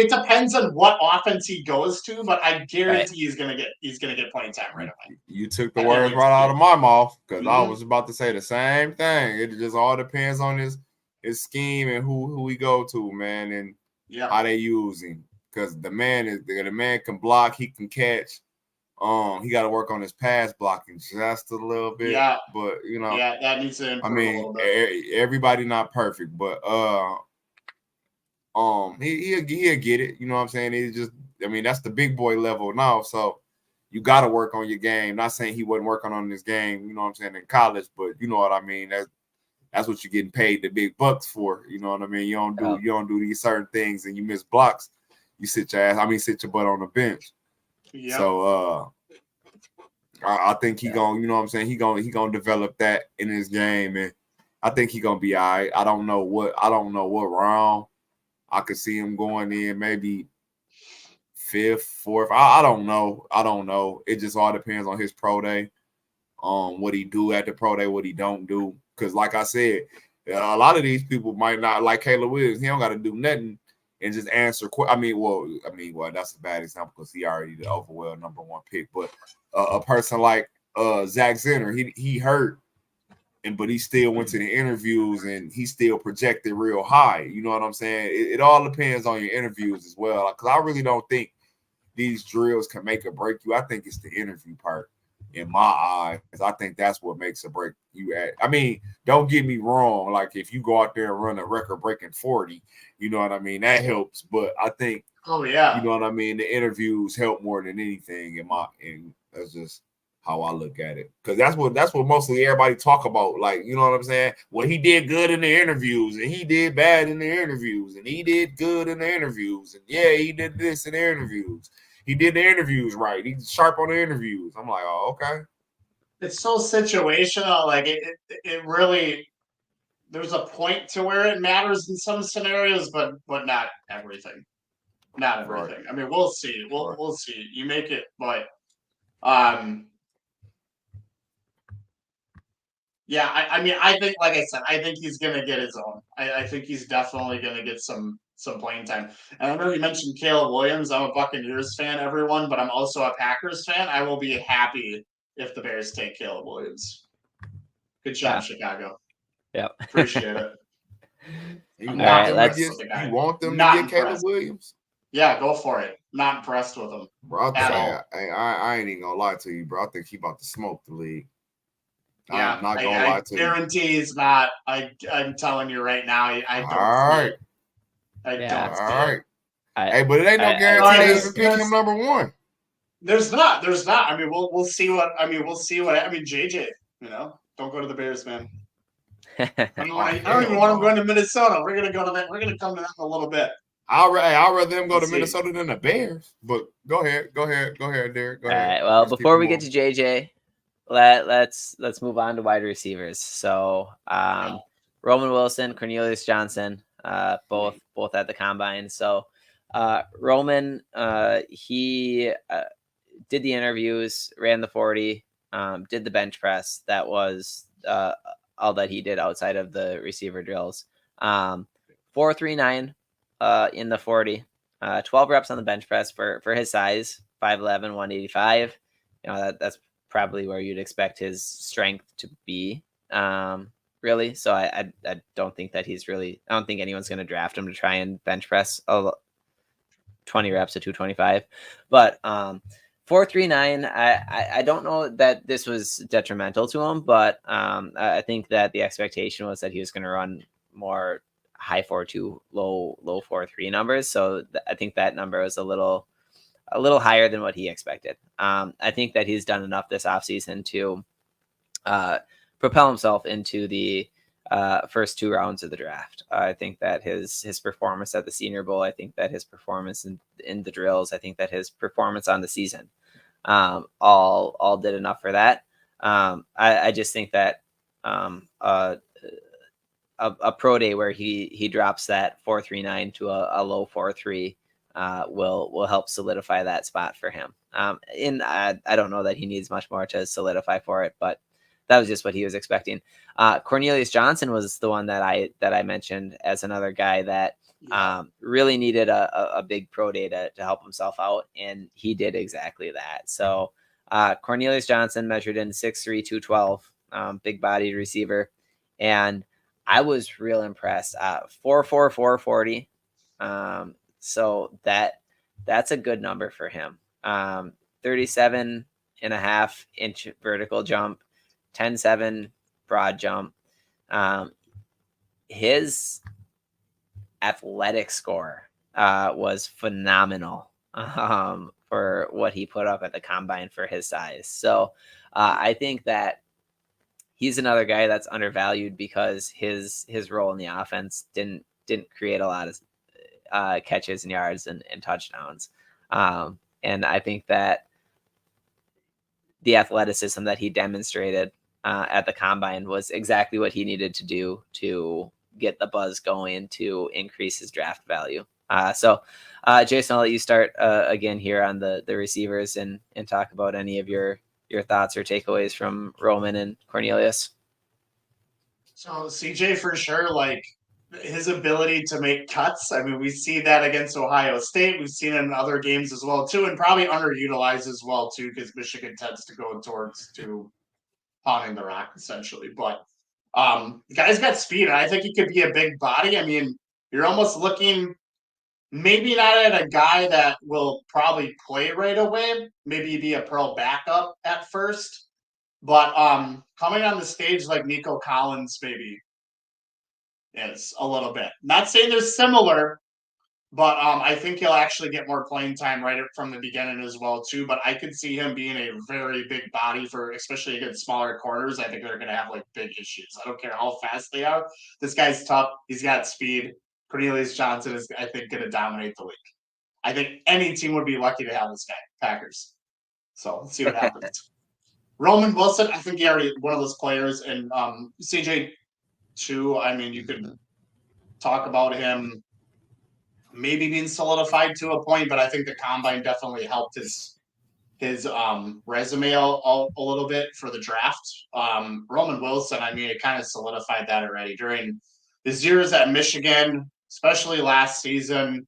depends on what offense he goes to, but I guarantee he's gonna get playing time right away. You took the words right out of my mouth, because I was about to say the same thing. It just all depends on his scheme and who he go to, man, and how they use him. Because the man can block, he can catch. He got to work on his pass blocking just a little bit. Yeah, but that needs to improve a little bit. Everybody not perfect, but he'll get it. You know what I'm saying? He's just, I mean, that's the big boy level now. So you got to work on your game. Not saying he wasn't working on his game, you know what I'm saying, in college, but you know what I mean. That's what you're getting paid the big bucks for. You know what I mean? You don't do these certain things and you miss blocks. You sit your butt on the bench. Yep. So I think he gonna, you know what I'm saying, he gonna develop that in his game, and I think he gonna be all right. I don't know what round. I could see him going in maybe 5th, 4th. I don't know. It just all depends on his pro day, what he do at the pro day, what he don't do. Because like I said, a lot of these people might not, like Caleb Williams. He don't got to do nothing and just answer. I mean, that's a bad example because he already the overall number 1 pick. But a person like Zach Zenner, he hurt. But he still went to the interviews and he still projected real high. You know what I'm saying? It all depends on your interviews as well. Because I really don't think these drills can make or break you. I think it's the interview part in my eyes. I think that's what makes or break you. I mean, don't get me wrong. Like if you go out there and run a record-breaking 40, you know what I mean? That helps. But I think, you know what I mean? The interviews help more than anything and that's just how I look at it, because that's what mostly everybody talk about. Like, you know what I'm saying? Well, he did good in the interviews, and he did bad in the interviews, and he did good in the interviews, and he did this in the interviews. He did the interviews right. He's sharp on the interviews. I'm like, oh, okay. It's so situational. Like it really. There's a point to where it matters in some scenarios, but not everything. Not everything. Right. I mean, we'll see. We'll see. You make it, but. Yeah, I mean, I think, like I said, I think he's going to get his own. I think he's definitely going to get some playing time. And I know you mentioned Caleb Williams. I'm a Buccaneers fan, everyone, but I'm also a Packers fan. I will be happy if the Bears take Caleb Williams. Good job, Chicago. Yeah. Appreciate it. You I'm want not them let's- to impressed with the guy. you want them Not to get Caleb impressed. Williams? Yeah, go for it. Not impressed with him. Bro, At all. I ain't even gonna lie to you, bro. I think he about to smoke the league. Yeah, I'm not gonna lie to you. I guarantee he's not. I'm telling you right now, I don't All see right. it. I Yeah. don't see All right. I, Hey, but it ain't no I- guarantee they there's- even pick him number one. There's not. I mean, we'll see what. I mean, JJ. You know, don't go to the Bears, man. I don't even want him going to Minnesota. We're gonna go to that. We're gonna come to that in a little bit. I'd rather him go Let's to see. Minnesota than the Bears. But go ahead, Derek. Go ahead. All right. Well, before we get to JJ, let's move on to wide receivers. So Roman Wilson, Cornelius Johnson, both at the combine. So Roman, he did the interviews, ran the 40, did the bench press. That was all that he did outside of the receiver drills. 4.39 in the 40, 12 reps on the bench press for his size, 5'11", 185. You know, that's probably where you'd expect his strength to be, really. So I don't think that he's really, I don't think anyone's going to draft him to try and bench press 20 reps at 225. But 4.39, I don't know that this was detrimental to him, but I think that the expectation was that he was going to run more high 4.2, low 4.3 numbers. So I think that number was a little higher than what he expected. I think that he's done enough this offseason to propel himself into the first two rounds of the draft. I think that his performance at the Senior Bowl, I think that his performance in the drills, I think that his performance on the season, all did enough for that. I just think that a pro day where he drops that 4.39 to a low 4.3 will help solidify that spot for him. And I don't know that he needs much more to solidify for it, but that was just what he was expecting. Cornelius Johnson was the one that I mentioned as another guy that really needed a big pro day to help himself out, and he did exactly that. So Cornelius Johnson measured in 6'3", 212, big bodied receiver, and I was real impressed. 4.4, 4.40. So that's a good number for him. 37.5-inch vertical jump, 10.7 broad jump. His athletic score was phenomenal for what he put up at the combine for his size. So I think that he's another guy that's undervalued because his role in the offense didn't create a lot of catches and yards and touchdowns. And I think that the athleticism that he demonstrated at the combine was exactly what he needed to do to get the buzz going to increase his draft value. So Jason, I'll let you start again here on the receivers and talk about any of your thoughts or takeaways from Roman and Cornelius. So CJ for sure, like his ability to make cuts. I mean, we see that against Ohio State. We've seen it in other games as well too, and probably underutilized as well too, because Michigan tends to go towards to pounding the rock essentially. But the guy's got speed, and I think he could be a big body. I mean, you're almost looking maybe not at a guy that will probably play right away. Maybe be a pro backup at first. But coming on the stage like Nico Collins maybe is a little bit. Not saying they're similar, but I think he'll actually get more playing time right from the beginning as well too. But I could see him being a very big body for especially against smaller corners. I think they're going to have like big issues. I don't care how fast they are. This guy's tough. He's got speed. Cornelius Johnson is, I think, going to dominate the league. I think any team would be lucky to have this guy, Packers. So let's see what happens. Roman Wilson, I think he already one of those players, and CJ too. I mean, you could talk about him maybe being solidified to a point, but I think the combine definitely helped his resume a little bit for the draft. Roman Wilson, I mean, it kind of solidified that already during his years at Michigan, especially last season.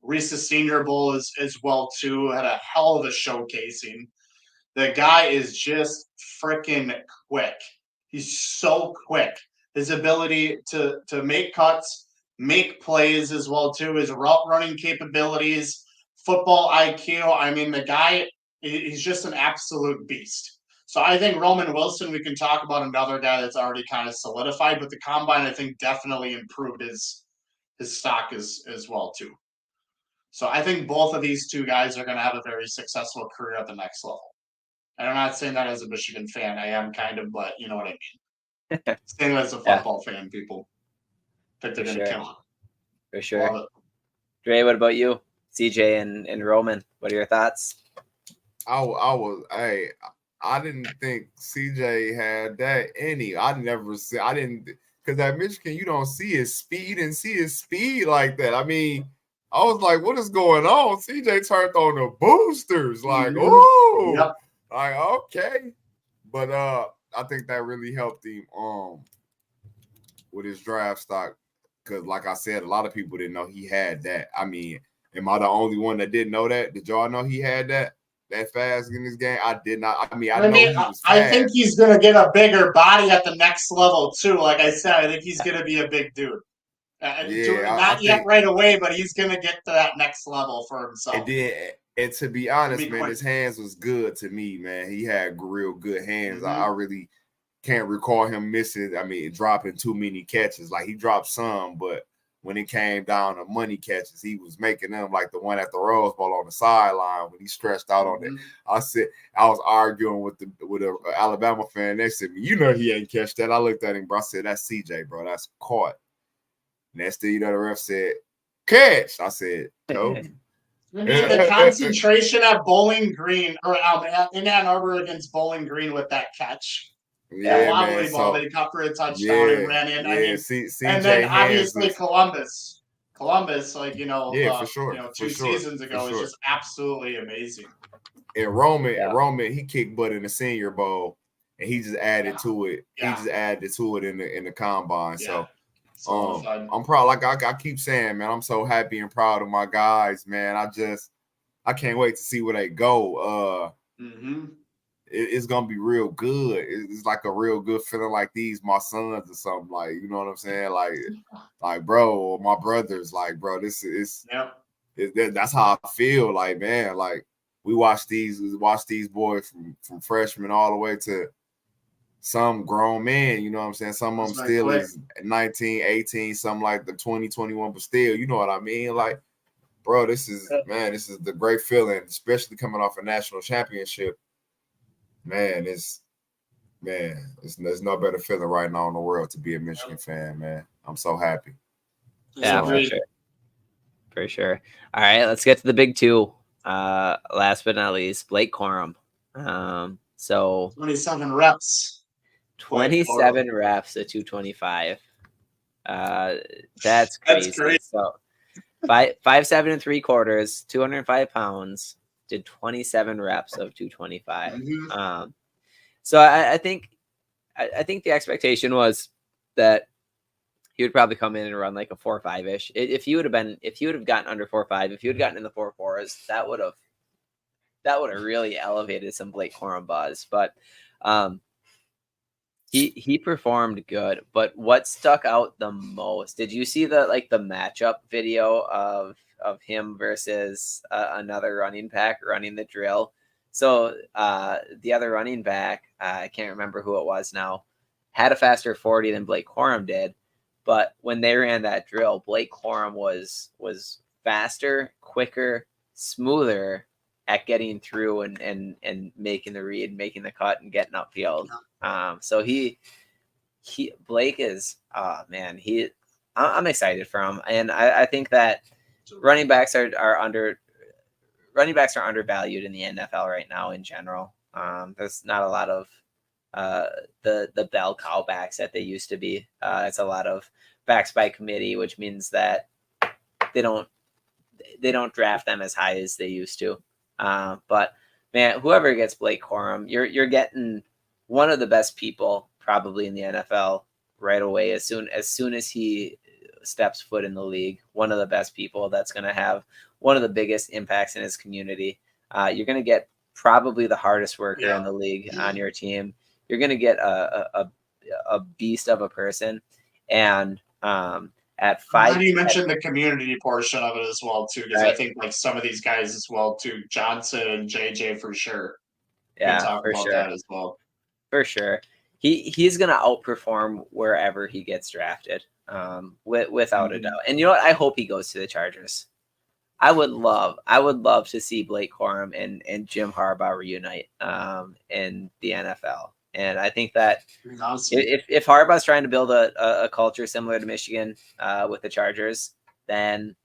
Reese's Senior Bowl as well too, had a hell of a showcasing. The guy is just freaking quick. He's so quick. his ability to make cuts, make plays as well too, his route running capabilities, football IQ. I mean, the guy, he's just an absolute beast. So I think Roman Wilson, we can talk about another guy that's already kind of solidified, but the combine I think definitely improved his stock as well too. So I think both of these two guys are going to have a very successful career at the next level. And I'm not saying that as a Michigan fan. I am kind of, but you know what I mean. Saying as a football fan, people think they're going to kill him. For sure. Dre, what about you? CJ and Roman, what are your thoughts? I didn't think CJ had that any. Because at Michigan, you don't see his speed like that. I mean, I was like, what is going on? CJ turned on the boosters. Like, oh, yep. Like, okay. But I think that really helped him with his draft stock. Because like I said, a lot of people didn't know he had that. I mean, am I the only one that didn't know that? Did y'all know he had that fast in this game? I did not. I know he was fast. I think he's going to get a bigger body at the next level, too. Like I said, I think he's going to be a big dude. Not yet right away, but he's going to get to that next level for himself. And to be honest, man, his hands was good to me, man. He had real good hands. I really can't recall him dropping too many catches. Like, he dropped some, but when it came down to money catches, he was making them, like the one at the Rose Bowl on the sideline when he stretched out on it. I was arguing with an Alabama fan next to me. You know he ain't catch that. I looked at him, bro. I said, that's CJ, bro. That's caught. Next thing you know, the ref said, catch. I said, no. The concentration at Bowling Green, or in Ann Arbor against Bowling Green with that catch. Yeah, man. Ball that he caught for a touchdown and ran in. And then obviously Columbus, like, for sure. 2 seasons ago was just absolutely amazing. And Roman, he kicked butt in the Senior Bowl, and he just added to it. Yeah. He just added to it in the combine. Yeah. So I'm proud. Like I keep saying, man, I'm so happy and proud of my guys, man. I can't wait to see where they go. It's gonna be real good. It's like a real good feeling, like these my sons or something. Like, you know what I'm saying? Like bro, or my brothers. Like, bro, this is that's how I feel. Like, man, like we watch these boys from freshmen all the way to some grown men. You know what I'm saying? Some of them still is 19, 18, something like the 20, 21, but still, you know what I mean? Like, bro, this is the great feeling, especially coming off a national championship. There's no better feeling right now in the world to be a Michigan fan, man. I'm so happy. Yeah, for sure. All right, let's get to the big two. Last but not least, Blake Corum. So 27 reps. 27 reps at 225. That's crazy. That's great. So 5'7" and 3/4, 205 pounds. Did 27 reps of 225. So I think the expectation was that he would probably come in and run like a 4.5-ish. If he would have gotten under 4.5, if he would gotten in the 4.4s, that would have really elevated some Blake Corum buzz. But he performed good. But what stuck out the most? Did you see the matchup video of him versus another running back running the drill? So the other running back, I can't remember who it was now, had a faster 40 than Blake Corum did. But when they ran that drill, Blake Corum was faster, quicker, smoother at getting through and making the read, making the cut, and getting upfield. So Blake is, I'm excited for him, and I think that running backs are undervalued in the NFL right now in general. There's not a lot of the bell cow backs that they used to be. It's a lot of backs by committee, which means that they don't draft them as high as they used to. But man, whoever gets Blake Corum, you're getting one of the best people probably in the NFL right away. As soon as he steps foot in the league, one of the best people that's going to have one of the biggest impacts in his community. You're going to get probably the hardest worker in the league on your team. You're going to get a a beast of a person. And at How 5, do you mention the community portion of it as well too? Because I Right. think like some of these guys as well too, Johnson and JJ for sure. We can yeah, talk for about sure. that as well. For sure. He's gonna outperform wherever he gets drafted, without a doubt. And you know what? I hope he goes to the Chargers. I would love to see Blake Corum and Jim Harbaugh reunite in the NFL. And I think that Awesome. if Harbaugh's trying to build a culture similar to Michigan with the Chargers, then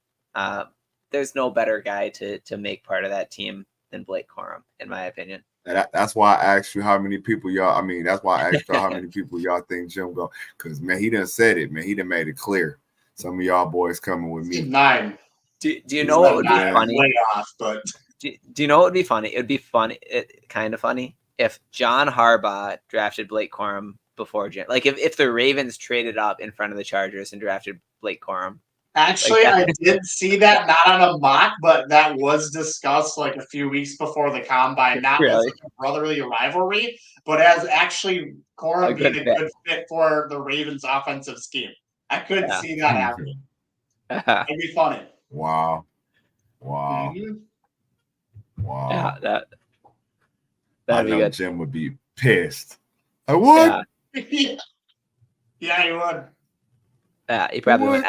there's no better guy to make part of that team than Blake Corum, in my opinion. That's why I asked you how many people y'all. I mean, that's why I asked y'all how many people y'all think Jim go. Because man, he done said it. Man, he done made it clear. Some of y'all boys coming with me. 9. Do you know what would be funny? Way off, but Do you know what would be funny? It would be funny, kind of funny, if John Harbaugh drafted Blake Corum before Jim. Like if the Ravens traded up in front of the Chargers and drafted Blake Corum. Actually, I did see that, not on a mock, but that was discussed like a few weeks before the combine. Not as like a brotherly rivalry, but as actually Corum being a good fit for the Ravens' offensive scheme. I could see that happening. It'd be funny. Wow. Mm-hmm. Wow. Yeah, that'd be good. Jim would be pissed. I would. Yeah, he would. Yeah, he probably would.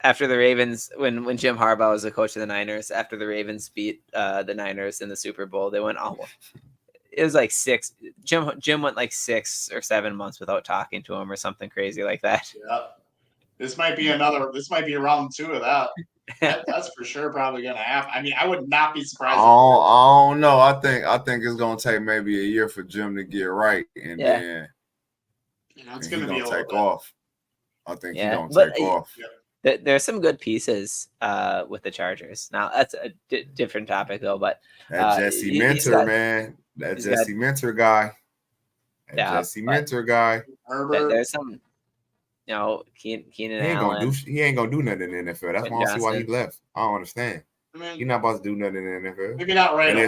After the Ravens, when Jim Harbaugh was the coach of the Niners, after the Ravens beat the Niners in the Super Bowl, they went it was like 6. Jim went like 6 or 7 months without talking to him or something crazy like that. Yeah. This might be round 2 of that. That's for sure probably gonna happen. I mean, I would not be surprised. I don't know. I think it's gonna take maybe a year for Jim to get right, and then it's gonna be take off. I think he's gonna take off. There's some good pieces with the Chargers. Now that's a different topic though, but that Jesse Mentor, man, that Jesse Mentor guy, Jesse Mentor guy. Herbert. There's some, Keenan Allen. He ain't gonna do nothing in the NFL. That's why I see why he left. I don't understand. I mean, he's not about to do nothing in the NFL. Maybe not right away.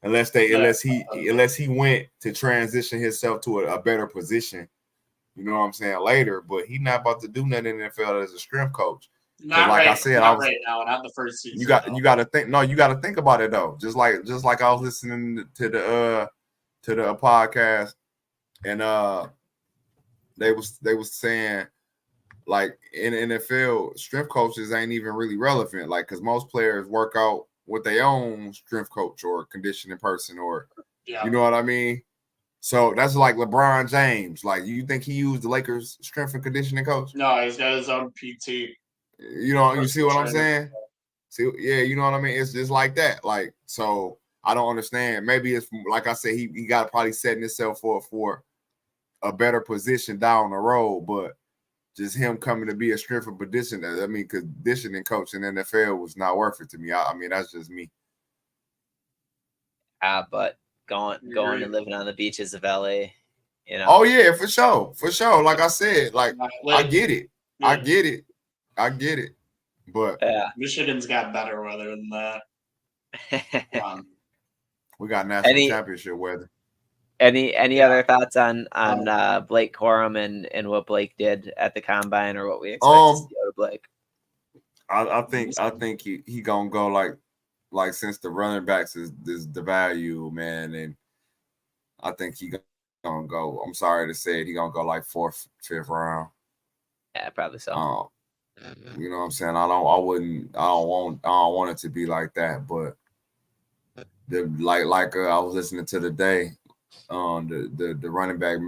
Unless he went to transition himself to a better position. You know what I'm saying? Later, but he's not about to do nothing in the NFL as a strength coach. Not like right, I said, right now, not the first season. You got to think. No, you got to think about it though. Just like I was listening to the podcast, and they was saying like in the NFL, strength coaches ain't even really relevant. Like because most players work out with their own strength coach or conditioning person, or you know what I mean. So that's like LeBron James. Like, you think he used the Lakers' strength and conditioning coach? No, he's got his own PT. You see what I'm saying? See, yeah, you know what I mean? It's just like that. Like, so I don't understand. Maybe it's like I said, he got probably setting himself for a better position down the road, but just him coming to be a strength and conditioning coach in the NFL was not worth it to me. I mean, that's just me. But going and living on the beaches of LA, Oh yeah, for sure. Like I said, like I get it. I get it. But Michigan's got better weather than that. We got national championship weather. Any other thoughts on Blake Corum and what Blake did at the combine, or what we expect to see out of Blake? I think he gonna go like since the running backs is the value, man, and I think he gonna go. I'm sorry to say it, he gonna go like 4th, 5th round. Yeah, probably so. You know what I'm saying? I don't want it to be like that, but I was listening to today. The running back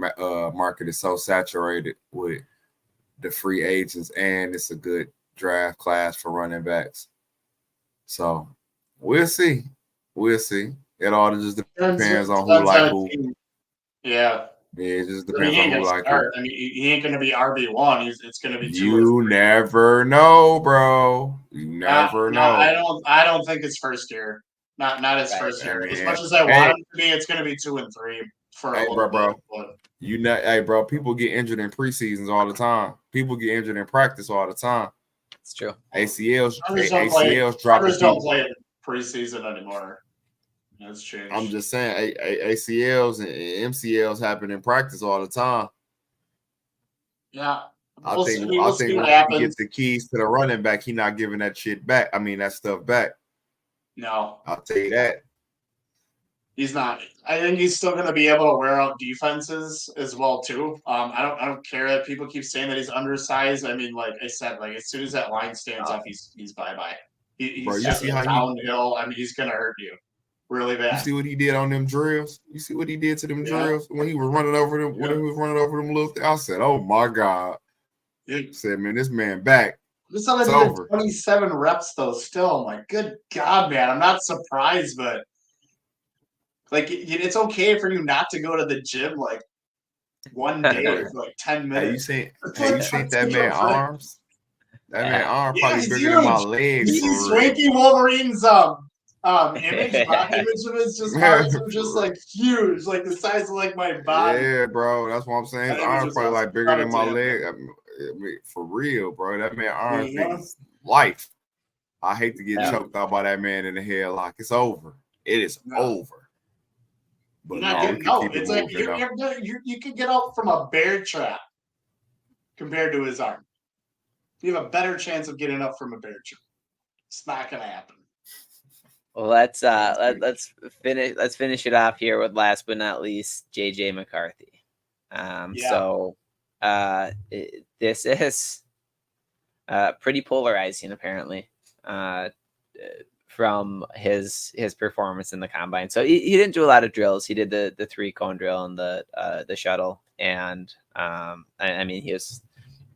market is so saturated with the free agents, and it's a good draft class for running backs. So we'll see. It all just depends on who like who. Yeah. It just depends on who like who. I mean, he ain't gonna be RB1. It's gonna be 2. You never know, bro. You never know. I don't think it's first year. Not his first year. As much as I want him to be, it's gonna be 2 and 3 for a little bit. But bro. People get injured in preseasons all the time. People get injured in practice all the time. It's true. ACLs droppers don't play in preseason anymore. That's changed. I'm just saying, ACLs and MCLs happen in practice all the time. Yeah. I We'll think see, I we'll see think what when he happens. gets the keys to the running back, he not giving that shit back. I mean that stuff back. No, I'll tell you that. he's not. I think he's still going to be able to wear out defenses as well too. I don't care that people keep saying that he's undersized. I mean, like I said, like as soon as that line stands up, he's bye bye. Bro, He's you just see how downhill. I mean, he's going to hurt you really you bad. see what he did on them drills? You see what he did to them Yeah. drills when he was running over them, when he was running over them little things? I said, oh my God. Yeah. I said, man, this man back. This time It's I did over. 27 reps though. Still, I'm like, good God, man, I'm not surprised, but like, it's okay for you not to go to the gym like one day for like 10 Have you minutes. seen It's have like you seen that's that man different. arms? That man arm Yeah, probably he's bigger than my huge. You legs see for real. Swanky Wolverines image, mock image of his arms are just like huge, like the size of like my body. Yeah, bro. That's what I'm saying. His That image arms was probably awesome. like bigger Shout than out to my him. leg. I mean, for real, bro. That man arms Yeah. is life. I hate to get Yeah. choked out by that man in the headlock. It's over. It is over. But You're not no, we getting can out. keep it It's like moving. you could get out from a bear trap compared to his arm. You have a better chance of getting up from a bear trap. It's not gonna happen. Well, let's finish it off here with last but not least JJ McCarthy. So this is pretty polarizing apparently from his performance in the combine. So he didn't do a lot of drills. He did the 3-cone drill and the shuttle, and I mean he was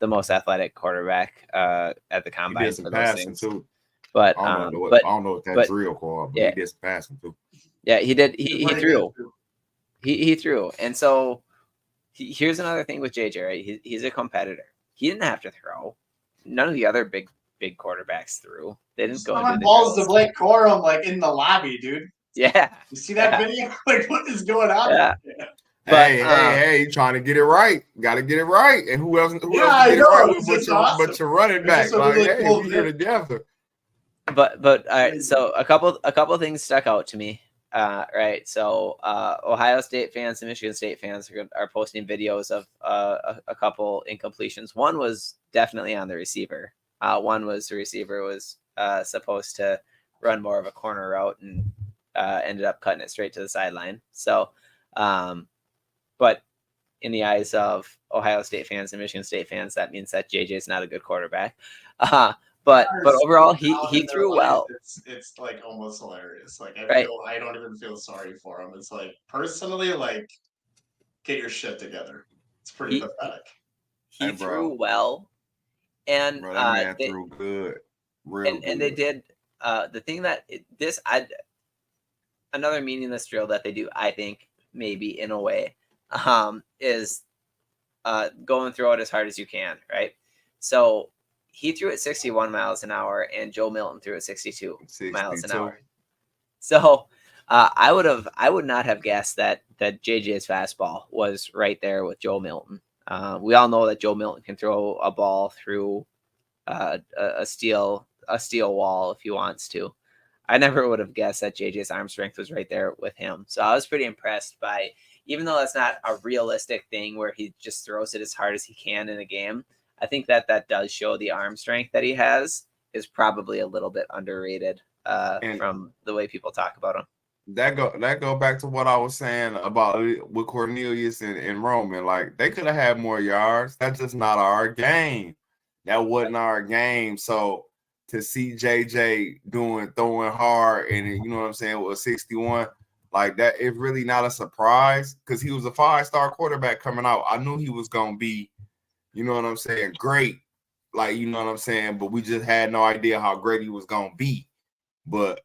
the most athletic quarterback at the combine. He did some passing too. But I don't know what that drill called, but yeah. he did some passing too. Yeah, he did. He threw. He threw. And so here's another thing with JJ, right? He's a competitor. He didn't have to throw. None of the other big quarterbacks threw. They didn't go into the balls drills. to Blake Corum like in the lobby, dude. Yeah. You see that video? Like, what is going on? Yeah. But, hey, you trying to get it right. Got to get it right. And who else get it right but your running back. Like, really hey, cool, we here together. But all right, so a couple things stuck out to me. Right, so Ohio State fans and Michigan State fans are posting videos of a couple incompletions. One was definitely on the receiver. One was the receiver was supposed to run more of a corner route and ended up cutting it straight to the sideline. So, but in the eyes of Ohio State fans and Michigan State fans, that means that JJ is not a good quarterback. But overall, he threw well. It's like almost hilarious. Like I don't even feel sorry for him. It's like personally, like get your shit together. It's pretty pathetic. He threw well, and bro, that man threw good, real good. And they did the thing that another meaningless drill that they do, I think, maybe in a way, is go and throw it as hard as you can, right? So he threw it 61 miles an hour, and Joe Milton threw it 62 miles an hour. So I would not have guessed that JJ's fastball was right there with Joe Milton. We all know that Joe Milton can throw a ball through a steel wall if he wants to. I never would have guessed that JJ's arm strength was right there with him. So I was pretty impressed by, even though that's not a realistic thing where he just throws it as hard as he can in a game, I think that does show the arm strength that he has is probably a little bit underrated from the way people talk about him. That go back to what I was saying about with Cornelius and Roman. Like, they could have had more yards. That's just not our game. That wasn't our game. So to see JJ throwing hard and you know what I'm saying with 61, like that, it's really not a surprise because he was a 5-star quarterback coming out. I knew he was gonna be, you know what I'm saying, great. Like, you know what I'm saying, but we just had no idea how great he was gonna be. But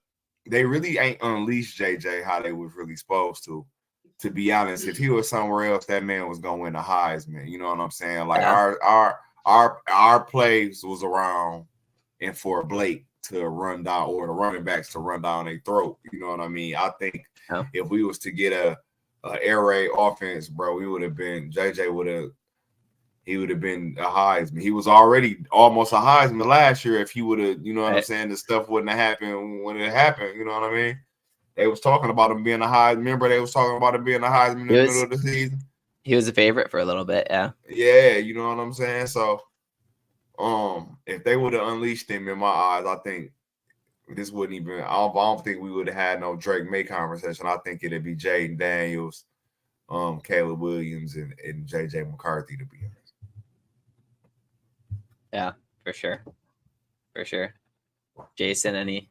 they really ain't unleashed JJ how they was really supposed to. To be honest, if he was somewhere else, that man was gonna win the Heisman. You know what I'm saying? Like our plays was around and for Blake to run down or the running backs to run down their throat. You know what I mean? I think if we was to get a air raid offense, bro, we would have been JJ would have been a Heisman. He was already almost a Heisman last year if he would have, you know what I'm saying, the stuff wouldn't have happened when it happened. You know what I mean? They was talking about him being a Heisman. Remember, they was talking about him being a Heisman in the middle of the season? He was a favorite for a little bit, yeah. Yeah, you know what I'm saying? So, if they would have unleashed him, in my eyes, I think this wouldn't even. I don't think we would have had no Drake May conversation. I think it'd be Jaden Daniels, Caleb Williams, and JJ McCarthy, to be honest. Yeah, for sure. Jason, any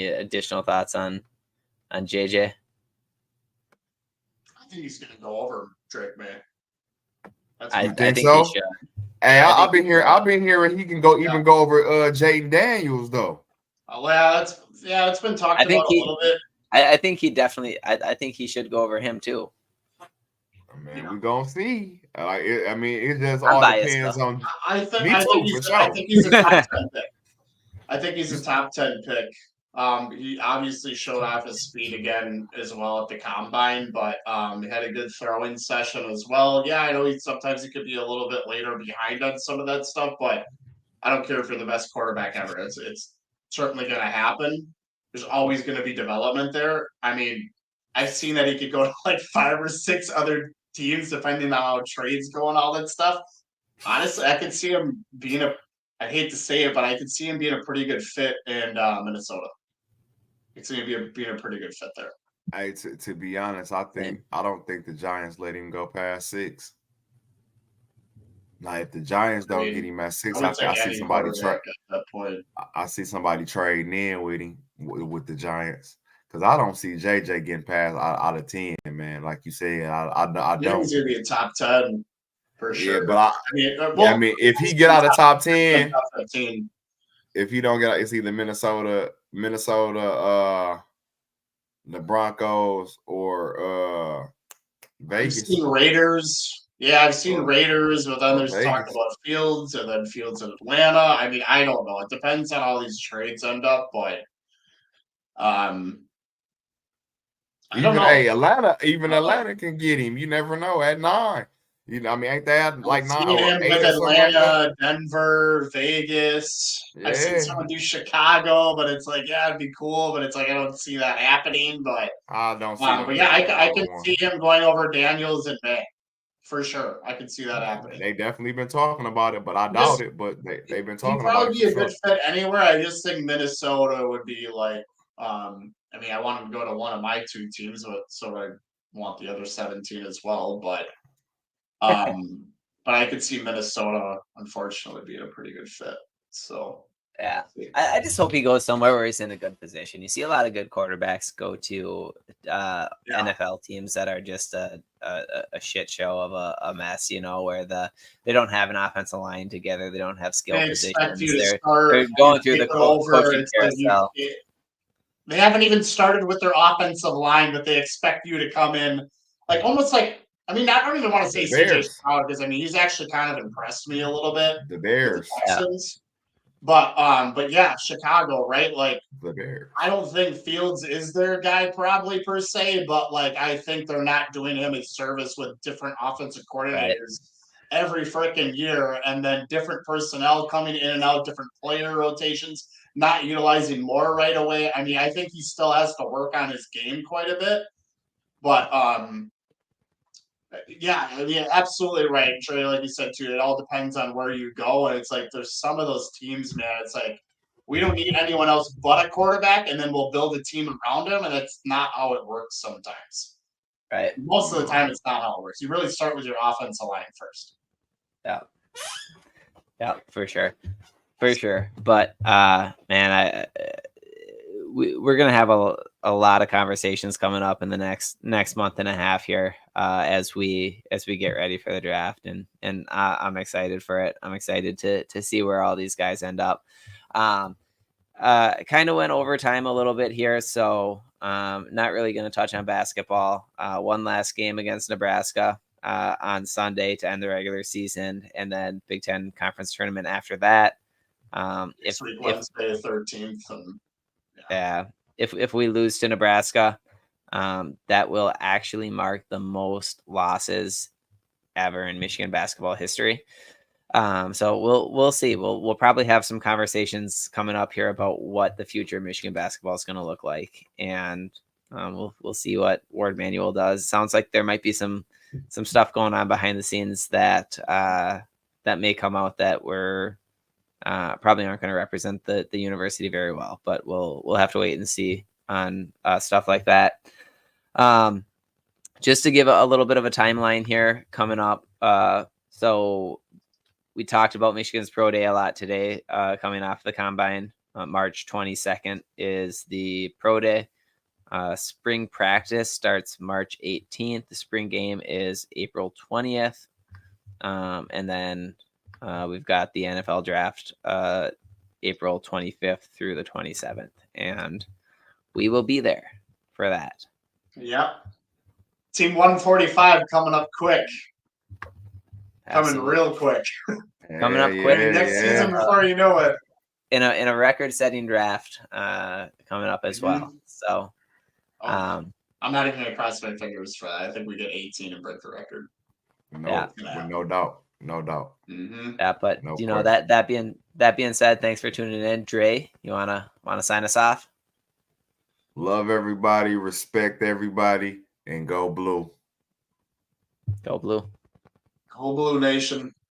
additional thoughts on JJ? I think he's going to go over Drake May. I think so? he should. Hey, I've been hearing he can go even go over Jaden Daniels though. Well, it's been talked about a little bit. I think he definitely. I think he should go over him too. Man, we're gonna see. It just I'm all biased, depends though. on. I think he's a top 10 pick. I think he's a top 10 pick. He obviously showed off his speed again as well at the combine, but he had a good throwing session as well. Yeah, I know sometimes he could be a little bit later behind on some of that stuff, but I don't care if you're the best quarterback ever. It's certainly going to happen. There's always going to be development there. I mean, I've seen that he could go to like 5 or 6 other teams depending on how trades go and all that stuff. Honestly, I could see him being I hate to say it, but I could see him being a pretty good fit in Minnesota. I could see him being a pretty good fit there. Hey, to be honest, I don't think the Giants let him go past 6. Now, if the Giants don't get him at 6, I see somebody trade. At that point, I see somebody trading in with him with the Giants because I don't see JJ getting past out of 10, man. Like you said, I don't. He's gonna be a top 10 for sure. Yeah, but if he get out of top 10, if he don't get out, it's either Minnesota, the Broncos, or Vegas. I've seen Raiders. Yeah, I've seen Raiders, but then there's talk about Fields and then Fields in Atlanta. I mean, I don't know. It depends on how these trades end up, but I don't know. Hey, Atlanta can get him. You never know at 9. You know, I mean, ain't that like 9 or 8 with Atlanta, like Denver, Vegas. Yeah. I've seen someone do Chicago, but it's like, yeah, it'd be cool, but it's like I don't see that happening. But I don't see. But yeah, I can see him going over Daniels and May. For sure, I can see that happening. They definitely been talking about it, but I doubt it. But they've been talking about it. He'd probably be a good fit anywhere. I just think Minnesota would be like, I mean, I want him to go to one of my 2 teams, so I want the other 17 as well. But I could see Minnesota, unfortunately, being a pretty good fit. So yeah, I just hope he goes somewhere where he's in a good position. You see a lot of good quarterbacks go to NFL teams that are just a shit show of a mess, you know, where they don't have an offensive line together, they don't have skill positions. They're going through the coaching carousel. They haven't even started with their offensive line, but they expect you to come in like almost like. I mean, I don't even want to say CJ Stroud because I mean he's actually kind of impressed me a little bit. The Bears, the Texans. Yeah. But yeah, Chicago, right? Like the Bears. I don't think Fields is their guy probably per se, but like I think they're not doing him a service with different offensive coordinators every freaking year, and then different personnel coming in and out, different player rotations, not utilizing more right away. I mean, I think he still has to work on his game quite a bit, but yeah, I mean, absolutely right, Trey. Like you said too, it all depends on where you go, and it's like there's some of those teams, man. It's like we don't need anyone else but a quarterback, and then we'll build a team around him, and it's not how it works sometimes. Right. Most of the time, it's not how it works. You really start with your offensive line first. Yeah, for sure. But man, we're gonna have a lot of conversations coming up in the next month and a half here as we get ready for the draft, and I'm excited for it. I'm excited to see where all these guys end up. Kind of went overtime a little bit here, so not really going to touch on basketball. One last game against Nebraska on Sunday to end the regular season, and then Big Ten Conference Tournament after that. If Wednesday 13th. If we lose to Nebraska, that will actually mark the most losses ever in Michigan basketball history. So we'll see. We'll probably have some conversations coming up here about what the future of Michigan basketball is going to look like, and We'll see what Ward Manuel does. Sounds like there might be some stuff going on behind the scenes that that may come out that we're probably aren't going to represent the university very well, but we'll have to wait and see on stuff like that. Just to give a little bit of a timeline here coming up. So we talked about Michigan's Pro Day a lot today, coming off the combine. March 22nd is the Pro Day. Spring practice starts March 18th. The spring game is April 20th. And then we've got the NFL draft April 25th through the 27th. And we will be there for that. Yep. Team 145 coming up quick. Absolutely. Coming real quick. Coming up quick. Next season before you know it. In a record-setting draft coming up as well. So I'm not even going to cross my fingers for that. I think we get 18 and break the record. No doubt. Mm-hmm. Yeah, but No you know question. that being said, thanks for tuning in. Dre, you wanna sign us off? Love everybody, respect everybody, and go blue. Go Blue. Go Blue Nation.